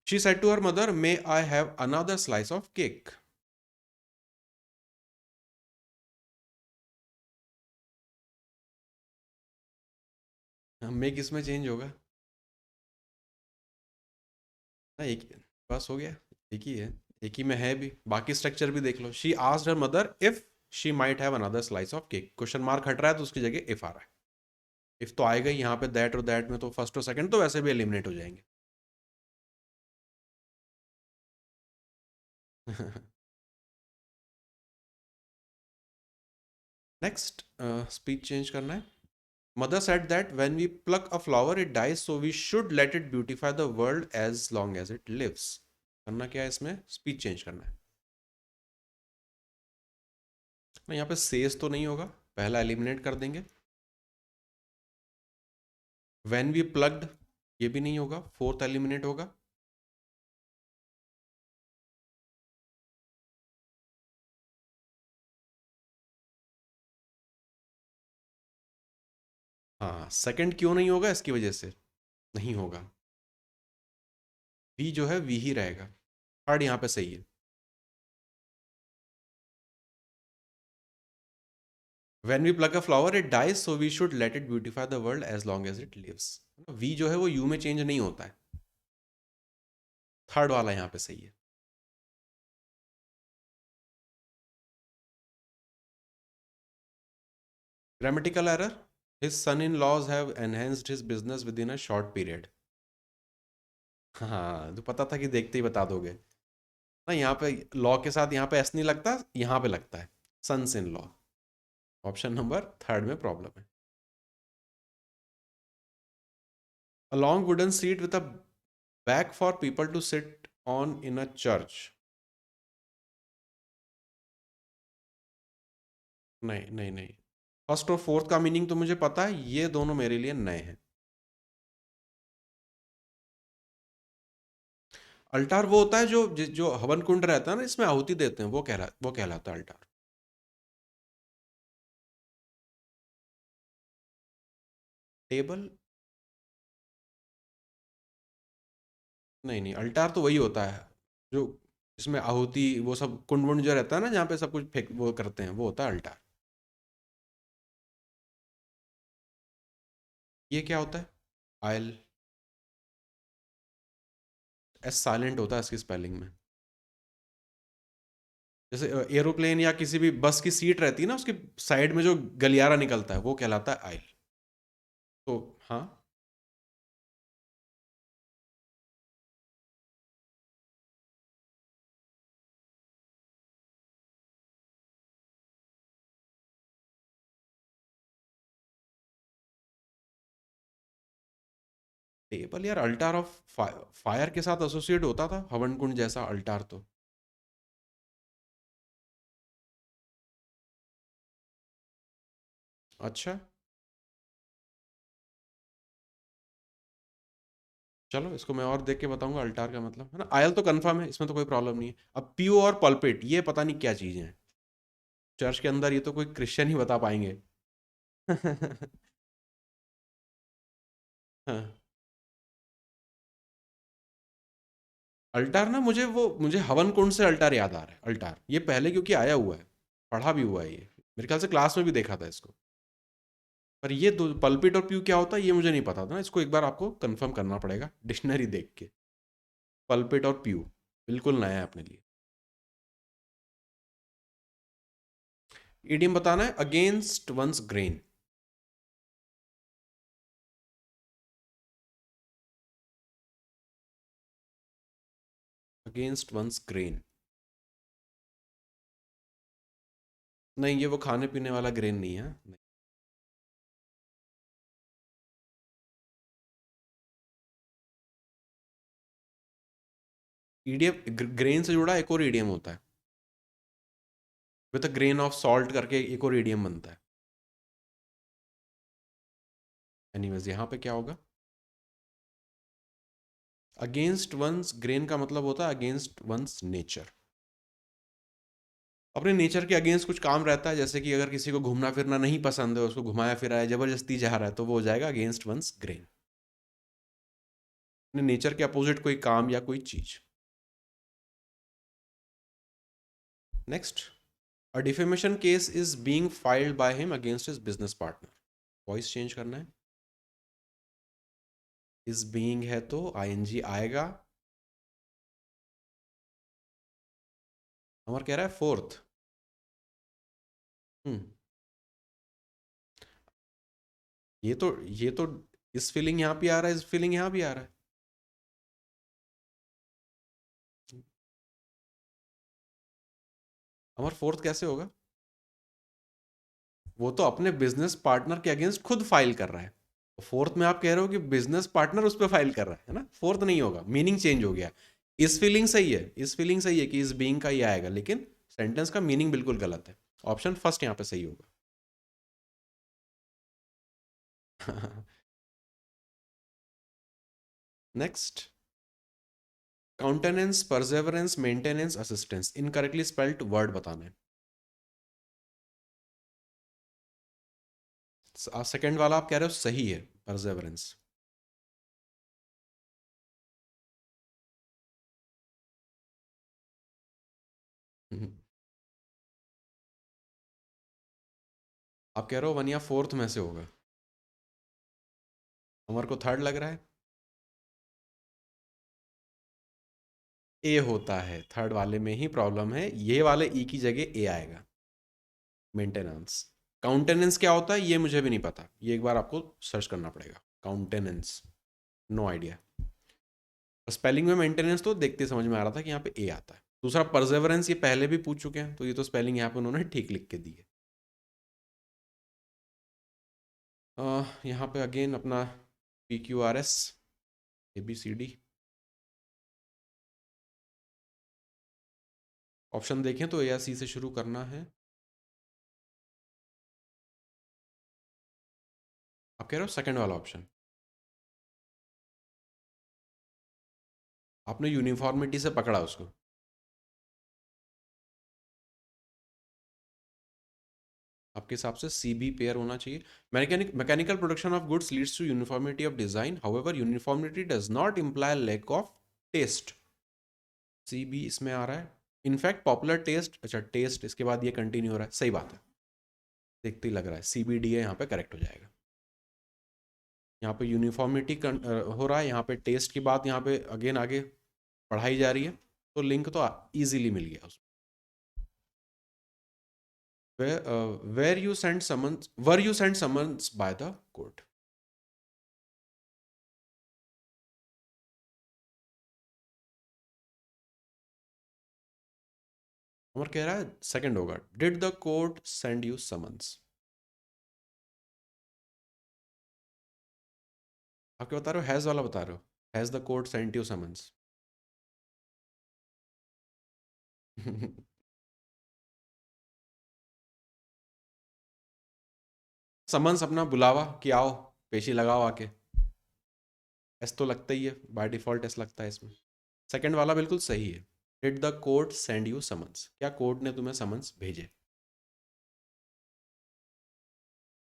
She said to her mother, may I have another slice of cake. May किस में चेंज होगा? ना एक, बस हो गया, एक ही है, एक ही में है भी, बाकी स्ट्रक्चर भी देख लो। She asked her mother if she might have another slice of cake, question mark हट रहा है तो उसकी जगह इफ आ रहा है। इफ तो आएगा ही यहाँ पे, दैट और दैट में तो फर्स्ट और सेकंड तो वैसे भी एलिमिनेट हो जाएंगे। नेक्स्ट, स्पीच चेंज करना है। Mother said that when we pluck a flower it dies, so we should let it beautify the world as long as it lives. करना क्या है इसमें? स्पीच चेंज करना है। ना यहाँ पे सेज तो नहीं होगा, पहला एलिमिनेट कर देंगे। व्हेन वी प्लग्ड, ये भी नहीं होगा, फोर्थ एलिमिनेट होगा। हाँ, सेकंड क्यों नहीं होगा इसकी वजह से नहीं होगा, वी जो है वी ही रहेगा। थर्ड यहाँ पे सही है। When we pluck a flower, it dies, so we should let it beautify the world as long as it lives. We जो है वो यू में चेंज नहीं होता है, थर्ड वाला यहाँ पे सही है। Grammatical error, his son in laws have enhanced his business within a short period. हाँ, तो पता था कि देखते ही बता दोगे ना, यहाँ पे लॉ के साथ यहाँ पे एस नहीं लगता, यहाँ पे लगता है sons in law. Option number third में प्रॉब्लम है। A long wooden seat with a back for people to sit on in a church। नहीं नहीं नहीं, फर्स्ट और फोर्थ का मीनिंग तो मुझे पता है, ये दोनों मेरे लिए नए हैं। अल्टार वो होता है जो जो हवन कुंड रहता है ना, इसमें आहुति देते हैं, वो कहलाता है अल्टार। टेबल, नहीं नहीं, अल्टार तो वही होता है जो इसमें आहुति वो सब कुंड वुंड जो रहता है ना, जहाँ पे सब कुछ फेंक वो करते हैं, वो होता है अल्टार। ये क्या होता है? आयल, एस साइलेंट होता है इसकी स्पेलिंग में। जैसे एरोप्लेन या किसी भी बस की सीट रहती है ना, उसकी साइड में जो गलियारा निकलता है वो कहलाता है आयल। तो हाँ, टेबल यार, अल्टार ऑफ फायर के साथ एसोसिएट होता था, हवन कुंड जैसा अल्टार तो। अच्छा, चलो इसको मैं और देख के बताऊंगा अल्टार का मतलब है ना। आयल तो कंफर्म है, इसमें तो कोई प्रॉब्लम नहीं है। अब पियो और पल्पिट, ये पता नहीं क्या चीजें हैं चर्च के अंदर, ये तो कोई क्रिश्चियन ही बता पाएंगे। हाँ, अल्टार ना, मुझे हवन कुंड से अल्टार याद आ रहा है। अल्टार ये पहले क्योंकि आया हुआ है, पढ़ा भी हुआ है ये, मेरे ख्याल से क्लास में भी देखा था इसको। पर ये दो पल्पिट और प्यू क्या होता है ये मुझे नहीं पता था ना, इसको एक बार आपको कंफर्म करना पड़ेगा डिक्शनरी देख के। पल्पिट और प्यू बिल्कुल नया है अपने लिए। इडियम बताना है, against one's grain. Against one's grain, नहीं ये वो खाने पीने वाला ग्रेन नहीं है। ईडीएम ग्रेन से जुड़ा एक और ईडीएम होता है, with a grain of salt करके एक और ईडीएम बनता है। एनीवेज यहाँ पे क्या होगा, अगेंस्ट वंस ग्रेन का मतलब होता है अगेंस्ट वंस नेचर। अपने नेचर के अगेंस्ट कुछ काम रहता है, जैसे कि अगर किसी को घूमना फिरना नहीं पसंद है, उसको घुमाया फिराया जबरदस्ती जा रहा है, तो वो हो जाएगा अगेंस्ट वंस ग्रेन। अपने नेचर के अपोजिट कोई काम या कोई चीज। Next, a defamation case is being filed by him against his business partner. Voice change करना है, इज बीइंग है तो आईएनजी आएगा। हमारा कह रहा है फोर्थ। हम्म, ये तो इस फीलिंग यहाँ पे आ रहा है, इस फीलिंग यहाँ भी आ रहा है। हमारा फोर्थ कैसे होगा, वो तो अपने बिजनेस पार्टनर के अगेंस्ट खुद फाइल कर रहा है। फोर्थ में आप कह रहे हो कि बिजनेस पार्टनर उस पर फाइल कर रहा है ना, फोर्थ नहीं होगा, मीनिंग चेंज हो गया। इस फीलिंग सही है, इस फीलिंग सही है कि इस बीइंग का ही आएगा, लेकिन सेंटेंस का मीनिंग बिल्कुल गलत है। ऑप्शन फर्स्ट यहाँ पे सही होगा। Next, countenance, Perseverance, maintenance, assistance, incorrectly spelled word बताना है। सेकंड वाला आप कह रहे हो सही है, परसेवरेंस। आप कह रहे हो वन या फोर्थ में से होगा, हमारे को थर्ड लग रहा है। ए होता है, थर्ड वाले में ही प्रॉब्लम है, ये वाले ई की जगह ए आएगा। मेंटेनेंस, काउंटेनेंस क्या होता है ये मुझे भी नहीं पता, ये एक बार आपको सर्च करना पड़ेगा। Countenance, no idea. स्पेलिंग में मेंटेनेंस तो देखते समझ में आ रहा था कि यहाँ पे ए आता है। दूसरा परसेवरेंस, ये पहले भी पूछ चुके हैं, तो ये तो स्पेलिंग यहाँ पे उन्होंने ठीक लिख के दी है। यहाँ पे अगेन अपना PQRS ABCD। ऑप्शन देखें तो ए या सी से शुरू करना है। आप कह रहे हो सेकंड वाला ऑप्शन, आपने यूनिफॉर्मिटी से पकड़ा उसको। आपके हिसाब से CB पेयर होना चाहिए। Mechanical production of goods leads to uniformity of design, however uniformity does not imply lack of taste. CB इसमें आ रहा है। इनफैक्ट पॉपुलर टेस्ट, अच्छा टेस्ट इसके बाद ये कंटिन्यू हो रहा है, सही बात है, देखते ही लग रहा है CBD है, यहाँ पे करेक्ट हो जाएगा। यहाँ पे यूनिफॉर्मिटी हो रहा है, यहाँ पे टेस्ट की बात यहाँ पे अगेन आगे पढ़ाई जा रही है, तो लिंक तो इजीली मिल गया उसमें। Where you send summons, were you send summons by the court. और कह रहा है सेकंड होगा, did the court send you summons. आप क्या बता रहे हो, हैज वाला बता रहे हो, has the court sent you summons. Summons अपना बुलावा कि आओ, पेशी लगाओ आके, एस तो लगता ही है, बाय डिफॉल्ट एस लगता है इसमें। सेकंड वाला बिल्कुल सही है, did the court send you summons, क्या कोर्ट ने तुम्हें समन्स भेजे,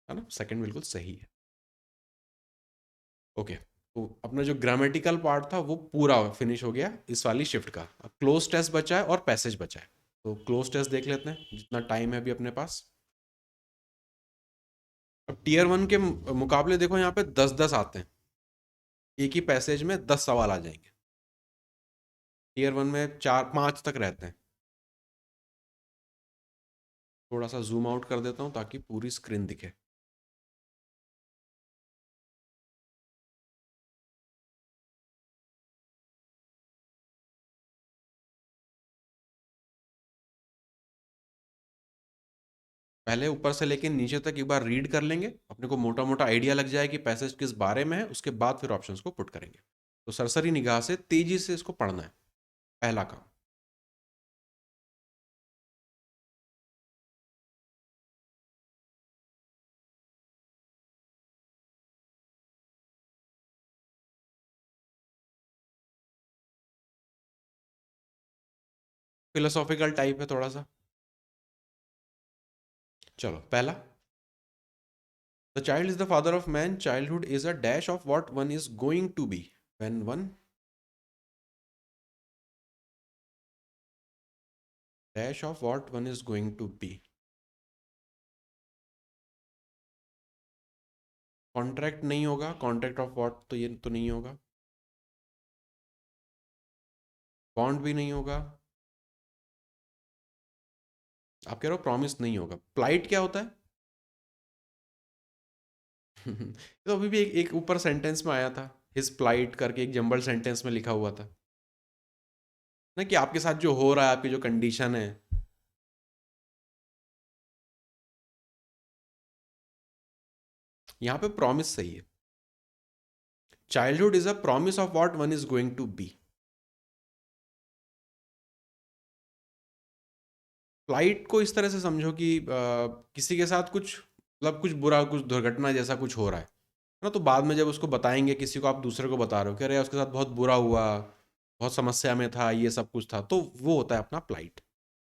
है ना, सेकंड बिल्कुल सही है। ओके, तो अपना जो ग्रामेटिकल पार्ट था वो पूरा फिनिश हो गया इस वाली शिफ्ट का। अब क्लोज टेस्ट बचा है और पैसेज बचा है, तो क्लोज टेस्ट देख लेते हैं जितना टाइम है अभी अपने पास। अब टीयर वन के मुकाबले देखो यहाँ पे 10-10 आते हैं, एक ही पैसेज में 10 सवाल आ जाएंगे। टीयर वन में 4-5 तक रहते हैं। थोड़ा सा जूम आउट कर देता हूँ ताकि पूरी स्क्रीन दिखे। पहले ऊपर से लेके नीचे तक एक बार रीड कर लेंगे, अपने को मोटा मोटा आइडिया लग जाए कि पैसेज किस बारे में है, उसके बाद फिर ऑप्शंस को पुट करेंगे। तो सरसरी निगाह से तेजी से इसको पढ़ना है, पहला काम। फिलोसॉफिकल टाइप है थोड़ा सा। चलो पहला, the child is the father of man, childhood is a dash of what one is going to be when one dash of what one is going to be. Contract नहीं होगा, contract of what तो ये तो नहीं होगा। Bond भी नहीं होगा। आप कह रहे हो प्रॉमिस नहीं होगा। प्लाइट क्या होता है? तो अभी भी एक ऊपर सेंटेंस में आया था, हिज प्लाइट करके एक जंबल सेंटेंस में लिखा हुआ था ना, कि आपके साथ जो हो रहा है, आपकी जो कंडीशन है। यहाँ पे प्रॉमिस सही है। Childhood is a promise of what one is going to be. Flight को इस तरह से समझो कि किसी के साथ कुछ, मतलब कुछ बुरा, कुछ दुर्घटना जैसा कुछ हो रहा है ना, तो बाद में जब उसको बताएंगे, किसी को आप दूसरे को बता रहे हो कि अरे उसके साथ बहुत बुरा हुआ, बहुत समस्या में था, ये सब कुछ था, तो वो होता है अपना प्लाइट।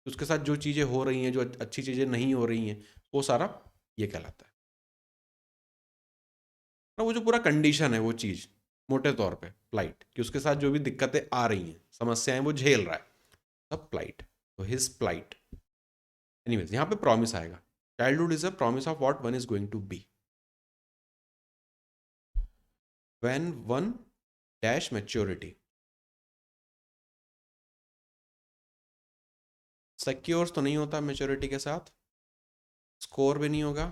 उसके साथ जो चीज़ें हो रही हैं, जो अच्छी चीज़ें नहीं हो रही हैं, वो सारा ये कहलाता है ना। वो जो पूरा कंडीशन है वो चीज़, मोटे तौर पे प्लाइट, कि उसके साथ जो भी दिक्कतें आ रही हैं, समस्याएं वो झेल रहा है, सब प्लाइट। तो हिज प्लाइट। एनीवेज यहाँ पे प्रॉमिस आएगा। Childhood is a promise of what one is going to be when one dash maturity. Secures तो नहीं होता मैच्योरिटी के साथ, स्कोर भी नहीं होगा।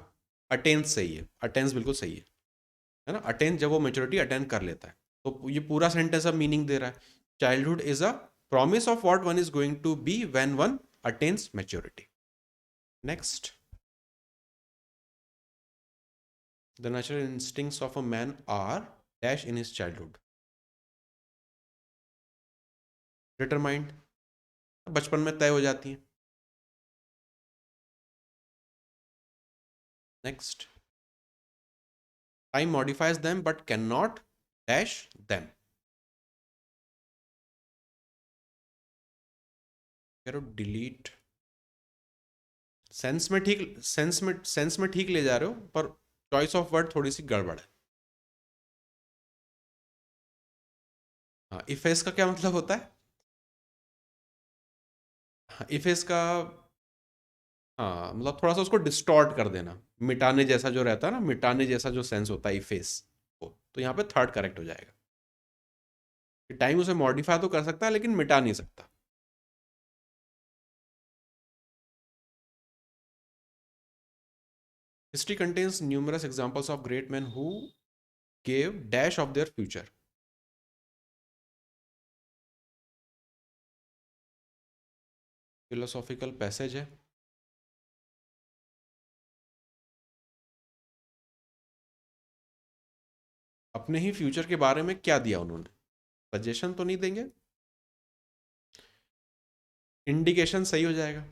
अटेंस सही है, अटेंस बिल्कुल सही है ना। अटेंस जब वो मैच्योरिटी अटेंड कर लेता है, तो ये पूरा सेंटेंस अब मीनिंग दे रहा है। Childhood is a promise of what one is going to be when one attains maturity. Next, the natural instincts of a man are dash in his childhood. Determined, बचपन में तय हो जाती है। Next, time modifies them but can not dash them. करो delete. Sense में ठीक ले जा रहे हो, पर चॉइस ऑफ वर्ड थोड़ी सी गड़बड़ है। हाँ, इफेस का क्या मतलब होता है? हाँ, इफेस का, हाँ मतलब थोड़ा सा उसको डिस्टॉर्ट कर देना, मिटाने जैसा जो रहता है ना, मिटाने जैसा जो सेंस होता है इफेस को, तो यहाँ पे थर्ड करेक्ट हो जाएगा। टाइम उसे मॉडिफाई तो कर सकता है लेकिन मिटा नहीं सकता। History contains numerous examples of great man who gave dash of their future. Philosophical passage है। अपने ही फ्यूचर के बारे में क्या दिया उन्होंने? सजेशन तो नहीं देंगे, इंडिकेशन सही हो जाएगा।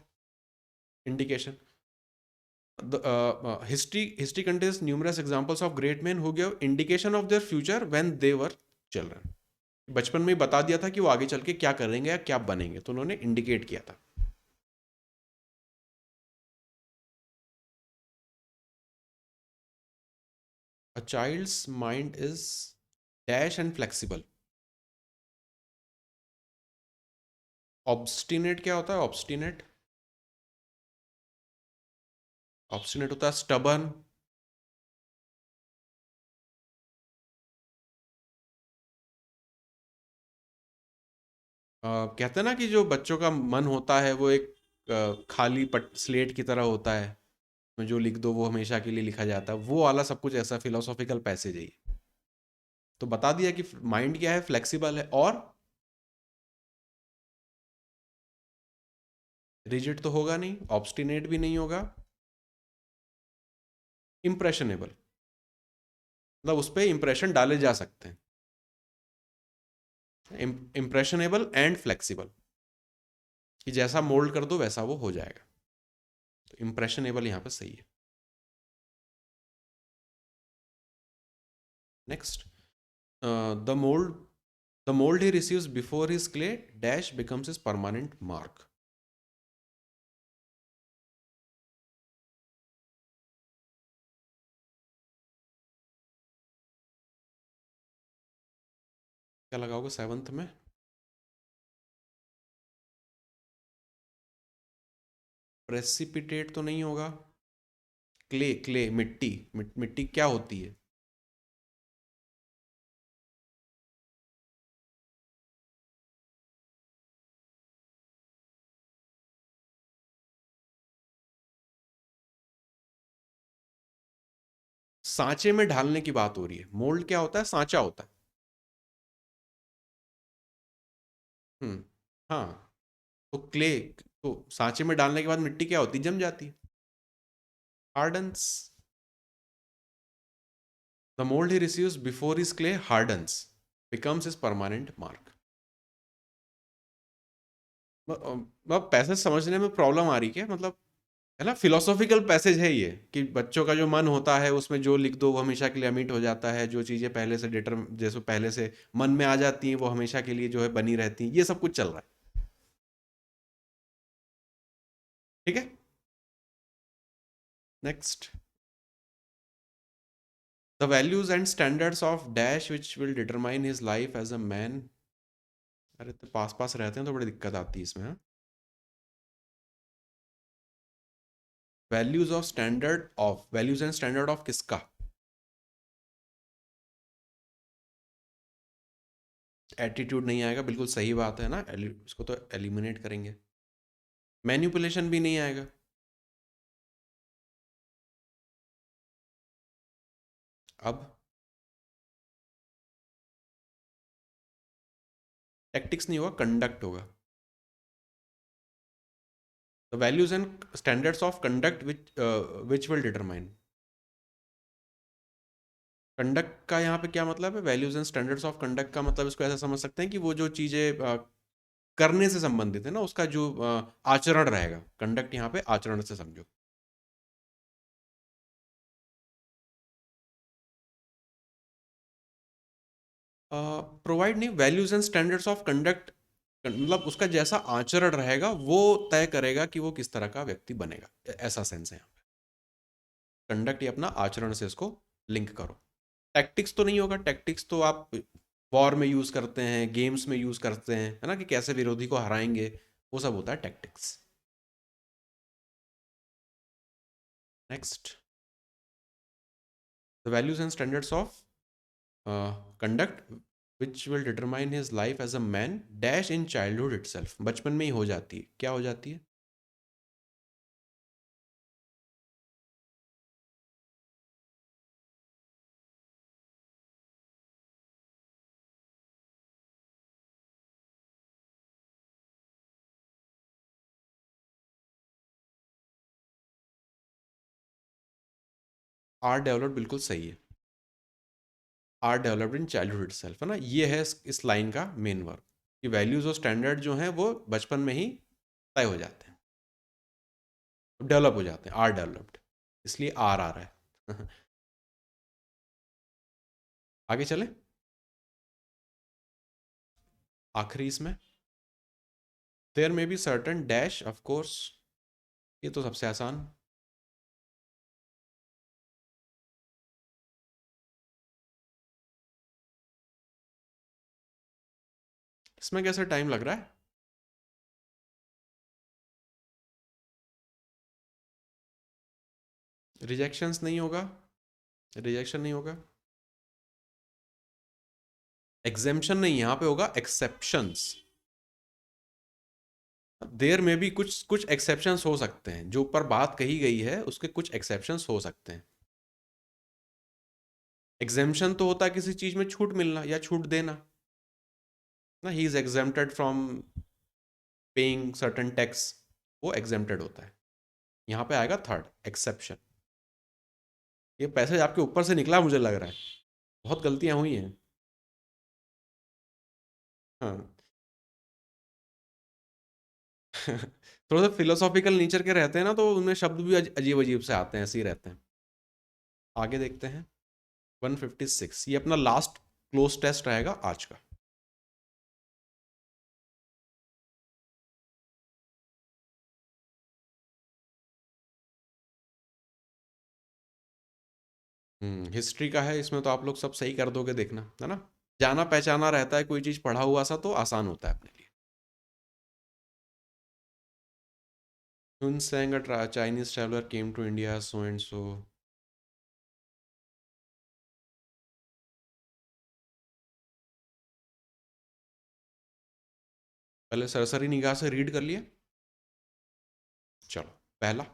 Indication. History contains numerous examples of great men who gave indication of their future when they were children. बचपन में ही बता दिया था कि वो आगे चल के क्या करेंगे या क्या बनेंगे, तो उन्होंने इंडिकेट किया था। A child's mind is dash and flexible. Obstinate क्या होता है? ऑब्स्टिनेट, ऑब्स्टिनेट होता है स्टबर्न, कहते हैं ना कि जो बच्चों का मन होता है वो एक खाली पट स्लेट की तरह होता है, में जो लिख दो वो हमेशा के लिए लिखा जाता है, वो वाला सब कुछ ऐसा फिलोसॉफिकल पैसेज है ये। तो बता दिया कि माइंड क्या है, फ्लेक्सिबल है और रिजिड तो होगा नहीं, ऑब्स्टिनेट भी नहीं होगा, इम्प्रेशनेबल, मतलब उस पर इंप्रेशन डाले जा सकते हैं, इम्प्रेशनेबल एंड फ्लेक्सिबल, कि जैसा मोल्ड कर दो वैसा वो हो जाएगा। तो इम्प्रेशनेबल यहाँ पे सही है। Next, the mould the mould he receives before his clay dash becomes his permanent mark. क्या लगाओगे सेवंथ में? प्रेसिपिटेट तो नहीं होगा। क्ले, क्ले मिट्टी, मिट्टी क्या होती है? सांचे में ढालने की बात हो रही है, मोल्ड क्या होता है, सांचा होता है। हम्म। हाँ, तो क्ले, तो सांचे में डालने के बाद मिट्टी क्या होती है, जम जाती है, hardens. The mould he receives before his clay hardens becomes his permanent mark. मतलब पैसेज समझने में प्रॉब्लम आ रही क्या, मतलब है ना, फिलोसॉफिकल पैसेज है ये, कि बच्चों का जो मन होता है उसमें जो लिख दो वो हमेशा के लिए अमिट हो जाता है, जो चीज़ें पहले से जैसे पहले से मन में आ जाती हैं वो हमेशा के लिए जो है बनी रहती हैं, ये सब कुछ चल रहा है। ठीक है। Next, the values and standards of dash which will determine his life as a man. अरे तो पास पास रहते हैं तो बड़ी दिक्कत आती है इसमें। वैल्यूज एंड स्टैंडर्ड ऑफ किसका? एटीट्यूड नहीं आएगा, बिल्कुल सही बात है ना, इसको तो एलिमिनेट करेंगे। मैन्युपुलेशन भी नहीं आएगा। अब टेक्टिक्स नहीं होगा, कंडक्ट होगा। The values and standards of conduct which will determine. Conduct का यहाँ पे क्या मतलब है, values and standards of conduct का मतलब इसको ऐसा समझ सकते हैं कि वो जो चीज़ें करने से संबंधित है ना, उसका जो आचरण रहेगा, कंडक्ट यहाँ पे आचरण से समझो। प्रोवाइड नहीं, values and standards of conduct, मतलब उसका जैसा आचरण रहेगा वो तय करेगा कि वो किस तरह का व्यक्ति बनेगा, ऐसा सेंस है यहाँ पे। कंडक्ट ये अपना आचरण से इसको लिंक करो। टैक्टिक्स तो नहीं होगा, टैक्टिक्स तो आप वॉर में यूज करते हैं, गेम्स में यूज करते हैं, है ना, कि कैसे विरोधी को हराएंगे, वो सब होता है tactics. Next, the values and standards of conduct which will determine his life as a man dash in childhood itself, बचपन में ही हो जाती है, क्या हो जाती है? आर डेवलप्ड, बिल्कुल सही है। Are developed in childhood itself, है ना, ये है इस लाइन का मेन वर्क, कि वैल्यूज और स्टैंडर्ड जो हैं वो बचपन में ही तय हो जाते हैं, डेवलप हो जाते हैं, आर डेवलप्ड, इसलिए आर आ रहा है। आगे चले, आखिरी इसमें, देयर में be certain dash of course, ये तो सबसे आसान। इसमें कैसे टाइम लग रहा है? रिजेक्शंस नहीं होगा, रिजेक्शन नहीं होगा, एग्जेम्पशन नहीं, यहाँ पे होगा एक्सेप्शंस। देयर में भी कुछ कुछ एक्सेप्शंस हो सकते हैं, जो ऊपर बात कही गई है उसके कुछ एक्सेप्शंस हो सकते हैं। एग्जेम्पशन तो होता है किसी चीज में छूट मिलना या छूट देना ना, he is exempted from paying certain tax, वो एग्जेम्प्टेड होता है। यहाँ पे आएगा थर्ड एक्सेप्शन। ये पैसे आपके ऊपर से निकला मुझे लग रहा है, बहुत गलतियां हुई हैं। हाँ। थोड़ा सा फिलोसॉफिकल नेचर के रहते हैं ना, तो उनमें शब्द भी अजीब अजीब से आते हैं, ऐसे ही रहते हैं। आगे देखते हैं। 156, ये अपना लास्ट क्लोज टेस्ट रहेगा आज का। हिस्ट्री का है, इसमें तो आप लोग सब सही कर दोगे, देखना है ना। जाना पहचाना रहता है कोई चीज पढ़ा हुआ सा, तो आसान होता है अपने लिए। Sun Sang, a Chinese traveler, came to India so and so. पहले सरसरी निगाह से रीड कर लिया। चलो, पहला,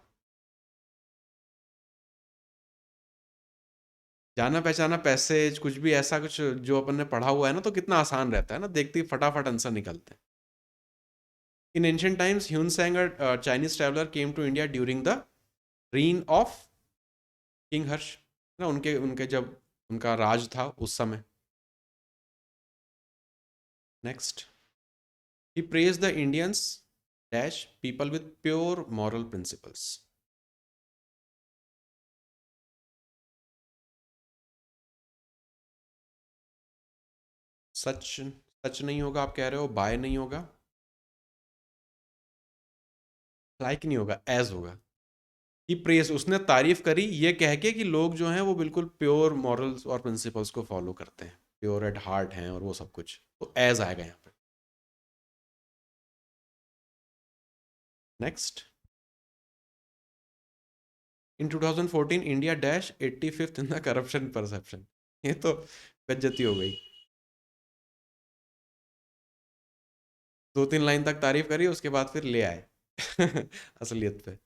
जाना पहचाना पैसेज, कुछ भी ऐसा कुछ जो अपन ने पढ़ा हुआ है ना, तो कितना आसान रहता है ना, देखते ही फटाफट आंसर निकलते हैं। In ancient times Hiuen Tsang, a Chinese traveller, came to India during the reign of king Harsha, ना उनके उनके जब उनका राज था उस समय। Next, he praise the Indians dash people with pure moral principles. Such, such नहीं होगा, आप कह रहे हो बाय नहीं होगा, लाइक नहीं होगा, एज होगा। कि प्रेस, उसने तारीफ करी ये कह के कि लोग जो हैं वो बिल्कुल प्योर मॉरल्स और प्रिंसिपल्स को फॉलो करते हैं, प्योर एट हार्ट हैं और वो सब कुछ, तो एज आएगा यहाँ पे। Next, in 2014 India dash 85th in the corruption perception. ये तो बेइज्जती हो गई। दो तीन लाइन तक तारीफ करी, उसके बाद फिर ले आए असलियत पे।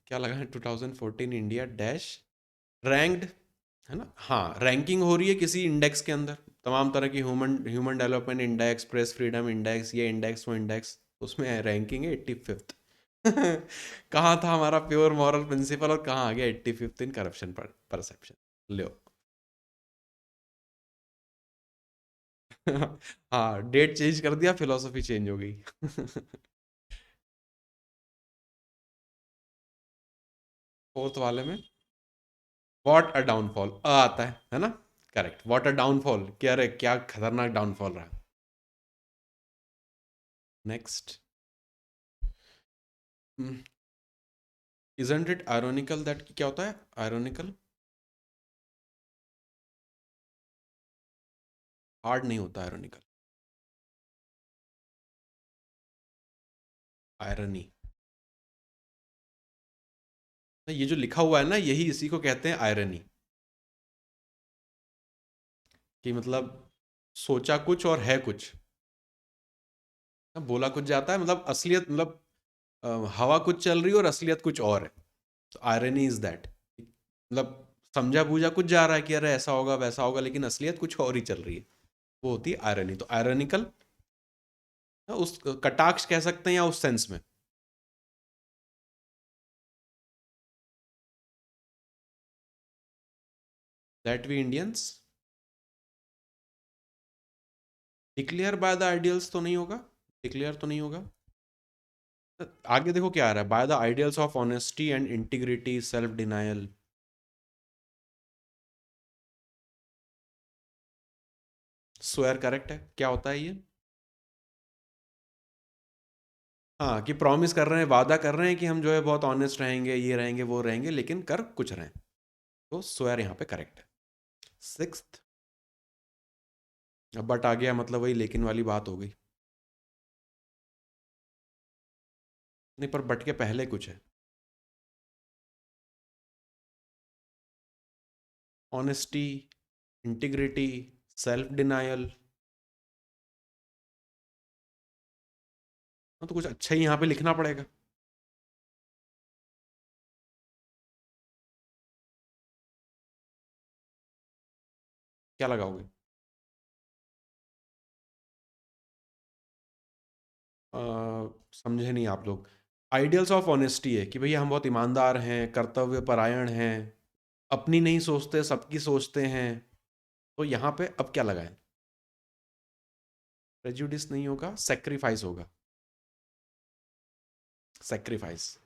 क्या लगा है, 2014 इंडिया डैश रैंक्ड, है ना। हाँ, रैंकिंग हो रही है किसी इंडेक्स के अंदर, तमाम तरह की human human development index, press freedom index, ये इंडेक्स वो इंडेक्स, उसमें रैंकिंग है 85th। कहाँ था हमारा प्योर मॉरल प्रिंसिपल और कहाँ आ गया 85th इन करप्शन परसेप्शन। लो। हाँ, डेट चेंज कर दिया, फिलोसफी चेंज हो गई। फोर्थ वाले में, व्हाट अ डाउनफॉल, आता है ना। करेक्ट, व्हाट अ डाउनफॉल, क्या रे, क्या खतरनाक डाउनफॉल रहा। Next, isn't it ironical that, क्या होता है आयरोनिकल, हार्ड नहीं होता आयरोनिकल, आयरनी। ये जो लिखा हुआ है ना, यही इसी को कहते हैं आयरनी, कि मतलब सोचा कुछ और है कुछ, बोला कुछ जाता है, मतलब असलियत, मतलब हवा कुछ चल रही है और असलियत कुछ और है, तो आयरनी इज दैट, मतलब समझा बूझा कुछ जा रहा है कि अरे ऐसा होगा वैसा होगा, लेकिन असलियत कुछ और ही चल रही है, वो होती है आयरनी। तो आयरनिकल, उस कटाक्ष कह सकते हैं या उस सेंस में। That we Indians declare by the ideals, तो नहीं होगा, डिक्लेयर तो नहीं होगा। आगे देखो क्या आ रहा है, bye the ideals of honesty and integrity, self denial. Swear correct है, क्या होता है ये। हाँ, कि प्रॉमिस कर रहे हैं, वादा कर रहे हैं कि हम जो है बहुत ऑनेस्ट रहेंगे, ये रहेंगे वो रहेंगे, लेकिन कर कुछ रहे हैं, तो स्वेयर यहाँ पे करेक्ट है। सिक्स्थ, अब बट आ गया, मतलब वही लेकिन वाली बात हो गई। नहीं, पर बट के पहले कुछ है, ऑनेस्टी, इंटीग्रिटी, सेल्फ डिनायल। हाँ, तो कुछ अच्छा ही यहाँ पे लिखना पड़ेगा। क्या लगाओगे? अ, समझे नहीं आप लोग। आइडियल्स ऑफ ऑनेस्टी है कि भैया हम बहुत ईमानदार हैं, कर्तव्य परायण हैं, अपनी नहीं सोचते सबकी सोचते हैं। तो यहाँ पे अब क्या लगाएं? प्रेजुडिस नहीं होगा, सेक्रीफाइस होगा। सेक्रीफाइस।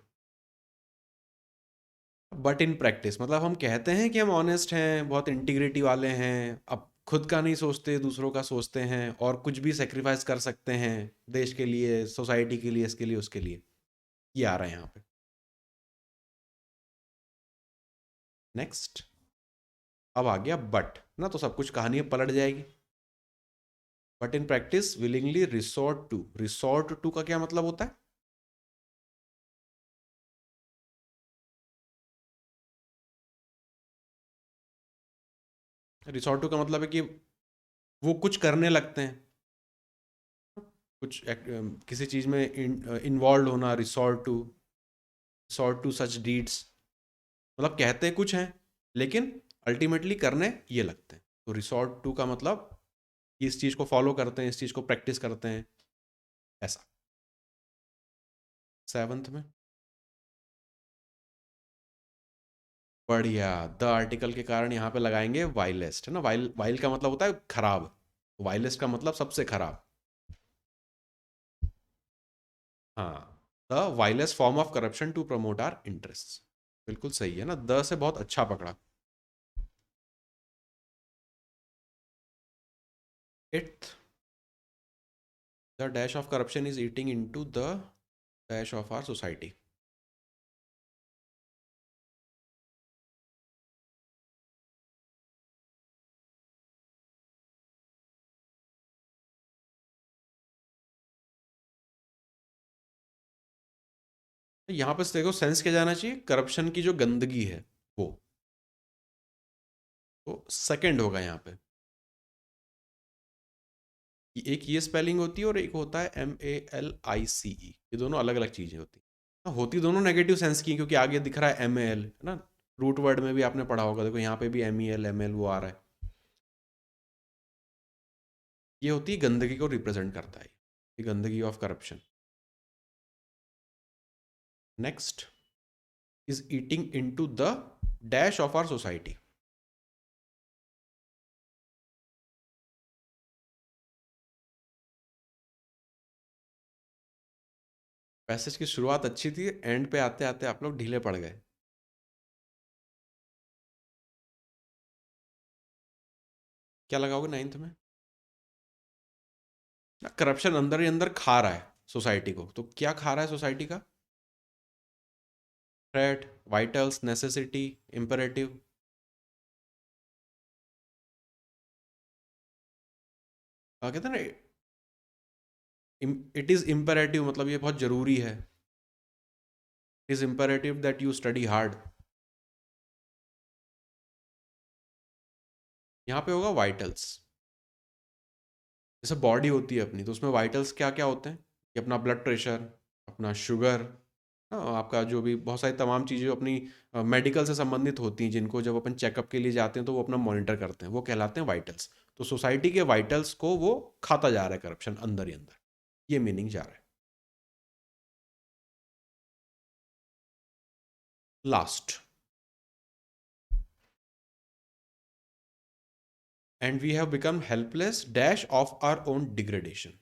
बट इन प्रैक्टिस मतलब हम कहते हैं कि हम ऑनेस्ट हैं, बहुत इंटीग्रिटी वाले हैं, अब खुद का नहीं सोचते दूसरों का सोचते हैं, और कुछ भी सेक्रीफाइस कर सकते हैं देश के लिए, सोसाइटी के लिए, इसके लिए उसके लिए। ये आ रहा है यहाँ पे। नेक्स्ट। अब आ गया बट ना, तो सब कुछ कहानी पलट जाएगी। But in practice willingly resort to, resort to का क्या मतलब होता है? रिसोर्ट टू का मतलब है कि वो कुछ करने लगते हैं, कुछ किसी चीज में इन्वॉल्व होना, रिसोर्ट टू सच डीड्स। मतलब कहते कुछ हैं लेकिन अल्टीमेटली करने ये लगते हैं। तो रिसोर्ट टू का मतलब कि इस चीज को फॉलो करते हैं, इस चीज को प्रैक्टिस करते हैं, ऐसा। सेवंथ में बढ़िया, द आर्टिकल के कारण यहाँ पे लगाएंगे वाइलेस्ट, है ना। वाइल का मतलब होता है खराब, वाइलेस्ट का मतलब सबसे खराब। हाँ, the vilest form of corruption to promote our interest. बिल्कुल सही है ना, द से बहुत अच्छा पकड़ा। Eighth, the dash of corruption is eating into the dash of our society. यहाँ पे देखो सेंस क्या जाना चाहिए, करप्शन की जो गंदगी है वो। तो सेकंड होगा यहाँ पे। एक ये स्पेलिंग होती है और एक होता है MALICE, ये दोनों अलग अलग चीजें होती हैं। हाँ, होती दोनों नेगेटिव सेंस की, क्योंकि आगे दिख रहा है MAL, है ना। रूट वर्ड में भी आपने पढ़ा होगा, देखो यहाँ पे भी MEL ML वो आ रहा है। ये होती है गंदगी को रिप्रेजेंट करता है, ये गंदगी of corruption. Next is eating into the dash of our society. Passage की शुरुआत अच्छी थी, एंड पे आते आते आप लोग ढीले पड़ गए। क्या लगाओगे नाइन्थ में? करप्शन अंदर ही अंदर खा रहा है सोसाइटी को, तो क्या खा रहा है सोसाइटी का? Threat, vitals, necessity, imperative. कहते हैं ना, इट इज इम्पेरेटिव मतलब ये बहुत जरूरी है। It is imperative that you study hard. यहाँ पे होगा वाइटल्स। जैसे बॉडी होती है अपनी, तो उसमें वाइटल्स क्या क्या होते हैं कि अपना ब्लड प्रेशर, अपना शुगर, आपका जो भी बहुत सारी तमाम चीज़ें जो अपनी मेडिकल से संबंधित होती हैं, जिनको जब अपन चेकअप के लिए जाते हैं तो वो अपना मॉनिटर करते हैं, वो कहलाते हैं वाइटल्स। तो सोसाइटी के वाइटल्स को वो खाता जा रहा है करप्शन अंदर ही अंदर, ये मीनिंग जा रहा है। Last, and we have become helpless dash of our own degradation.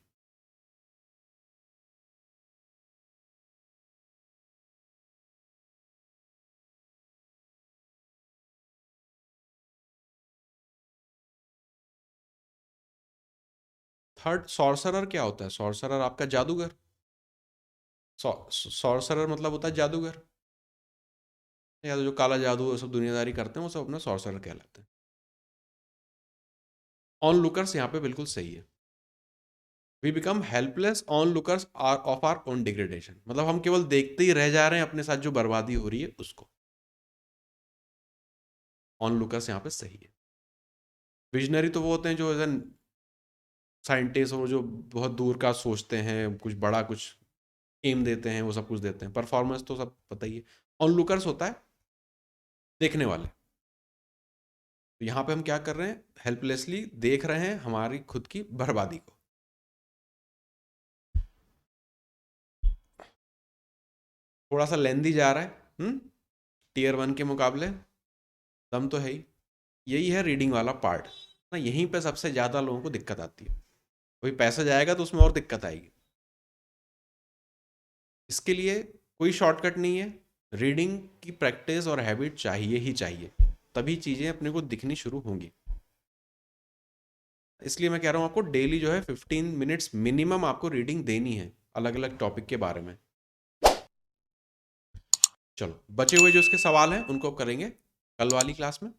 Third, sorcerer क्या होता है? सॉर्सरर आपका जादूगर। सॉर्सरर मतलब होता है जादूगर, या तो जो काला जादू वो सब दुनियादारी करते हैं वो सब अपना सॉर्सरर कहलाते हैं। ऑन लुकर्स यहाँ पे बिल्कुल सही है। We become helpless onlookers of our own degradation, मतलब हम केवल देखते ही रह जा रहे हैं अपने साथ जो बर्बादी हो रही है उसको। ऑन लुकर्स यहाँ पे सही है। विजनरी तो वो होते हैं जो एज एन साइंटिस्ट, और जो बहुत दूर का सोचते हैं, कुछ बड़ा कुछ एम देते हैं, वो सब कुछ देते हैं। परफॉर्मेंस तो सब पता ही है। ऑन लुकर्स होता है देखने वाले। तो यहाँ पे हम क्या कर रहे हैं, हेल्पलेसली देख रहे हैं हमारी खुद की बर्बादी को। थोड़ा सा लेंदी जा रहा है, टीयर 1 के मुकाबले, दम तो है ही। यही है रीडिंग वाला पार्ट ना, यहीं पे सबसे ज़्यादा लोगों को दिक्कत आती है। कोई पैसा जाएगा तो उसमें और दिक्कत आएगी। इसके लिए कोई शॉर्टकट नहीं है, रीडिंग की प्रैक्टिस और हैबिट चाहिए ही चाहिए, तभी चीज़ें अपने को दिखनी शुरू होंगी। इसलिए मैं कह रहा हूँ आपको डेली जो है 15 मिनट्स मिनिमम आपको रीडिंग देनी है अलग अलग टॉपिक के बारे में। चलो, बचे हुए जो इसके सवाल हैं उनको करेंगे कल वाली क्लास में।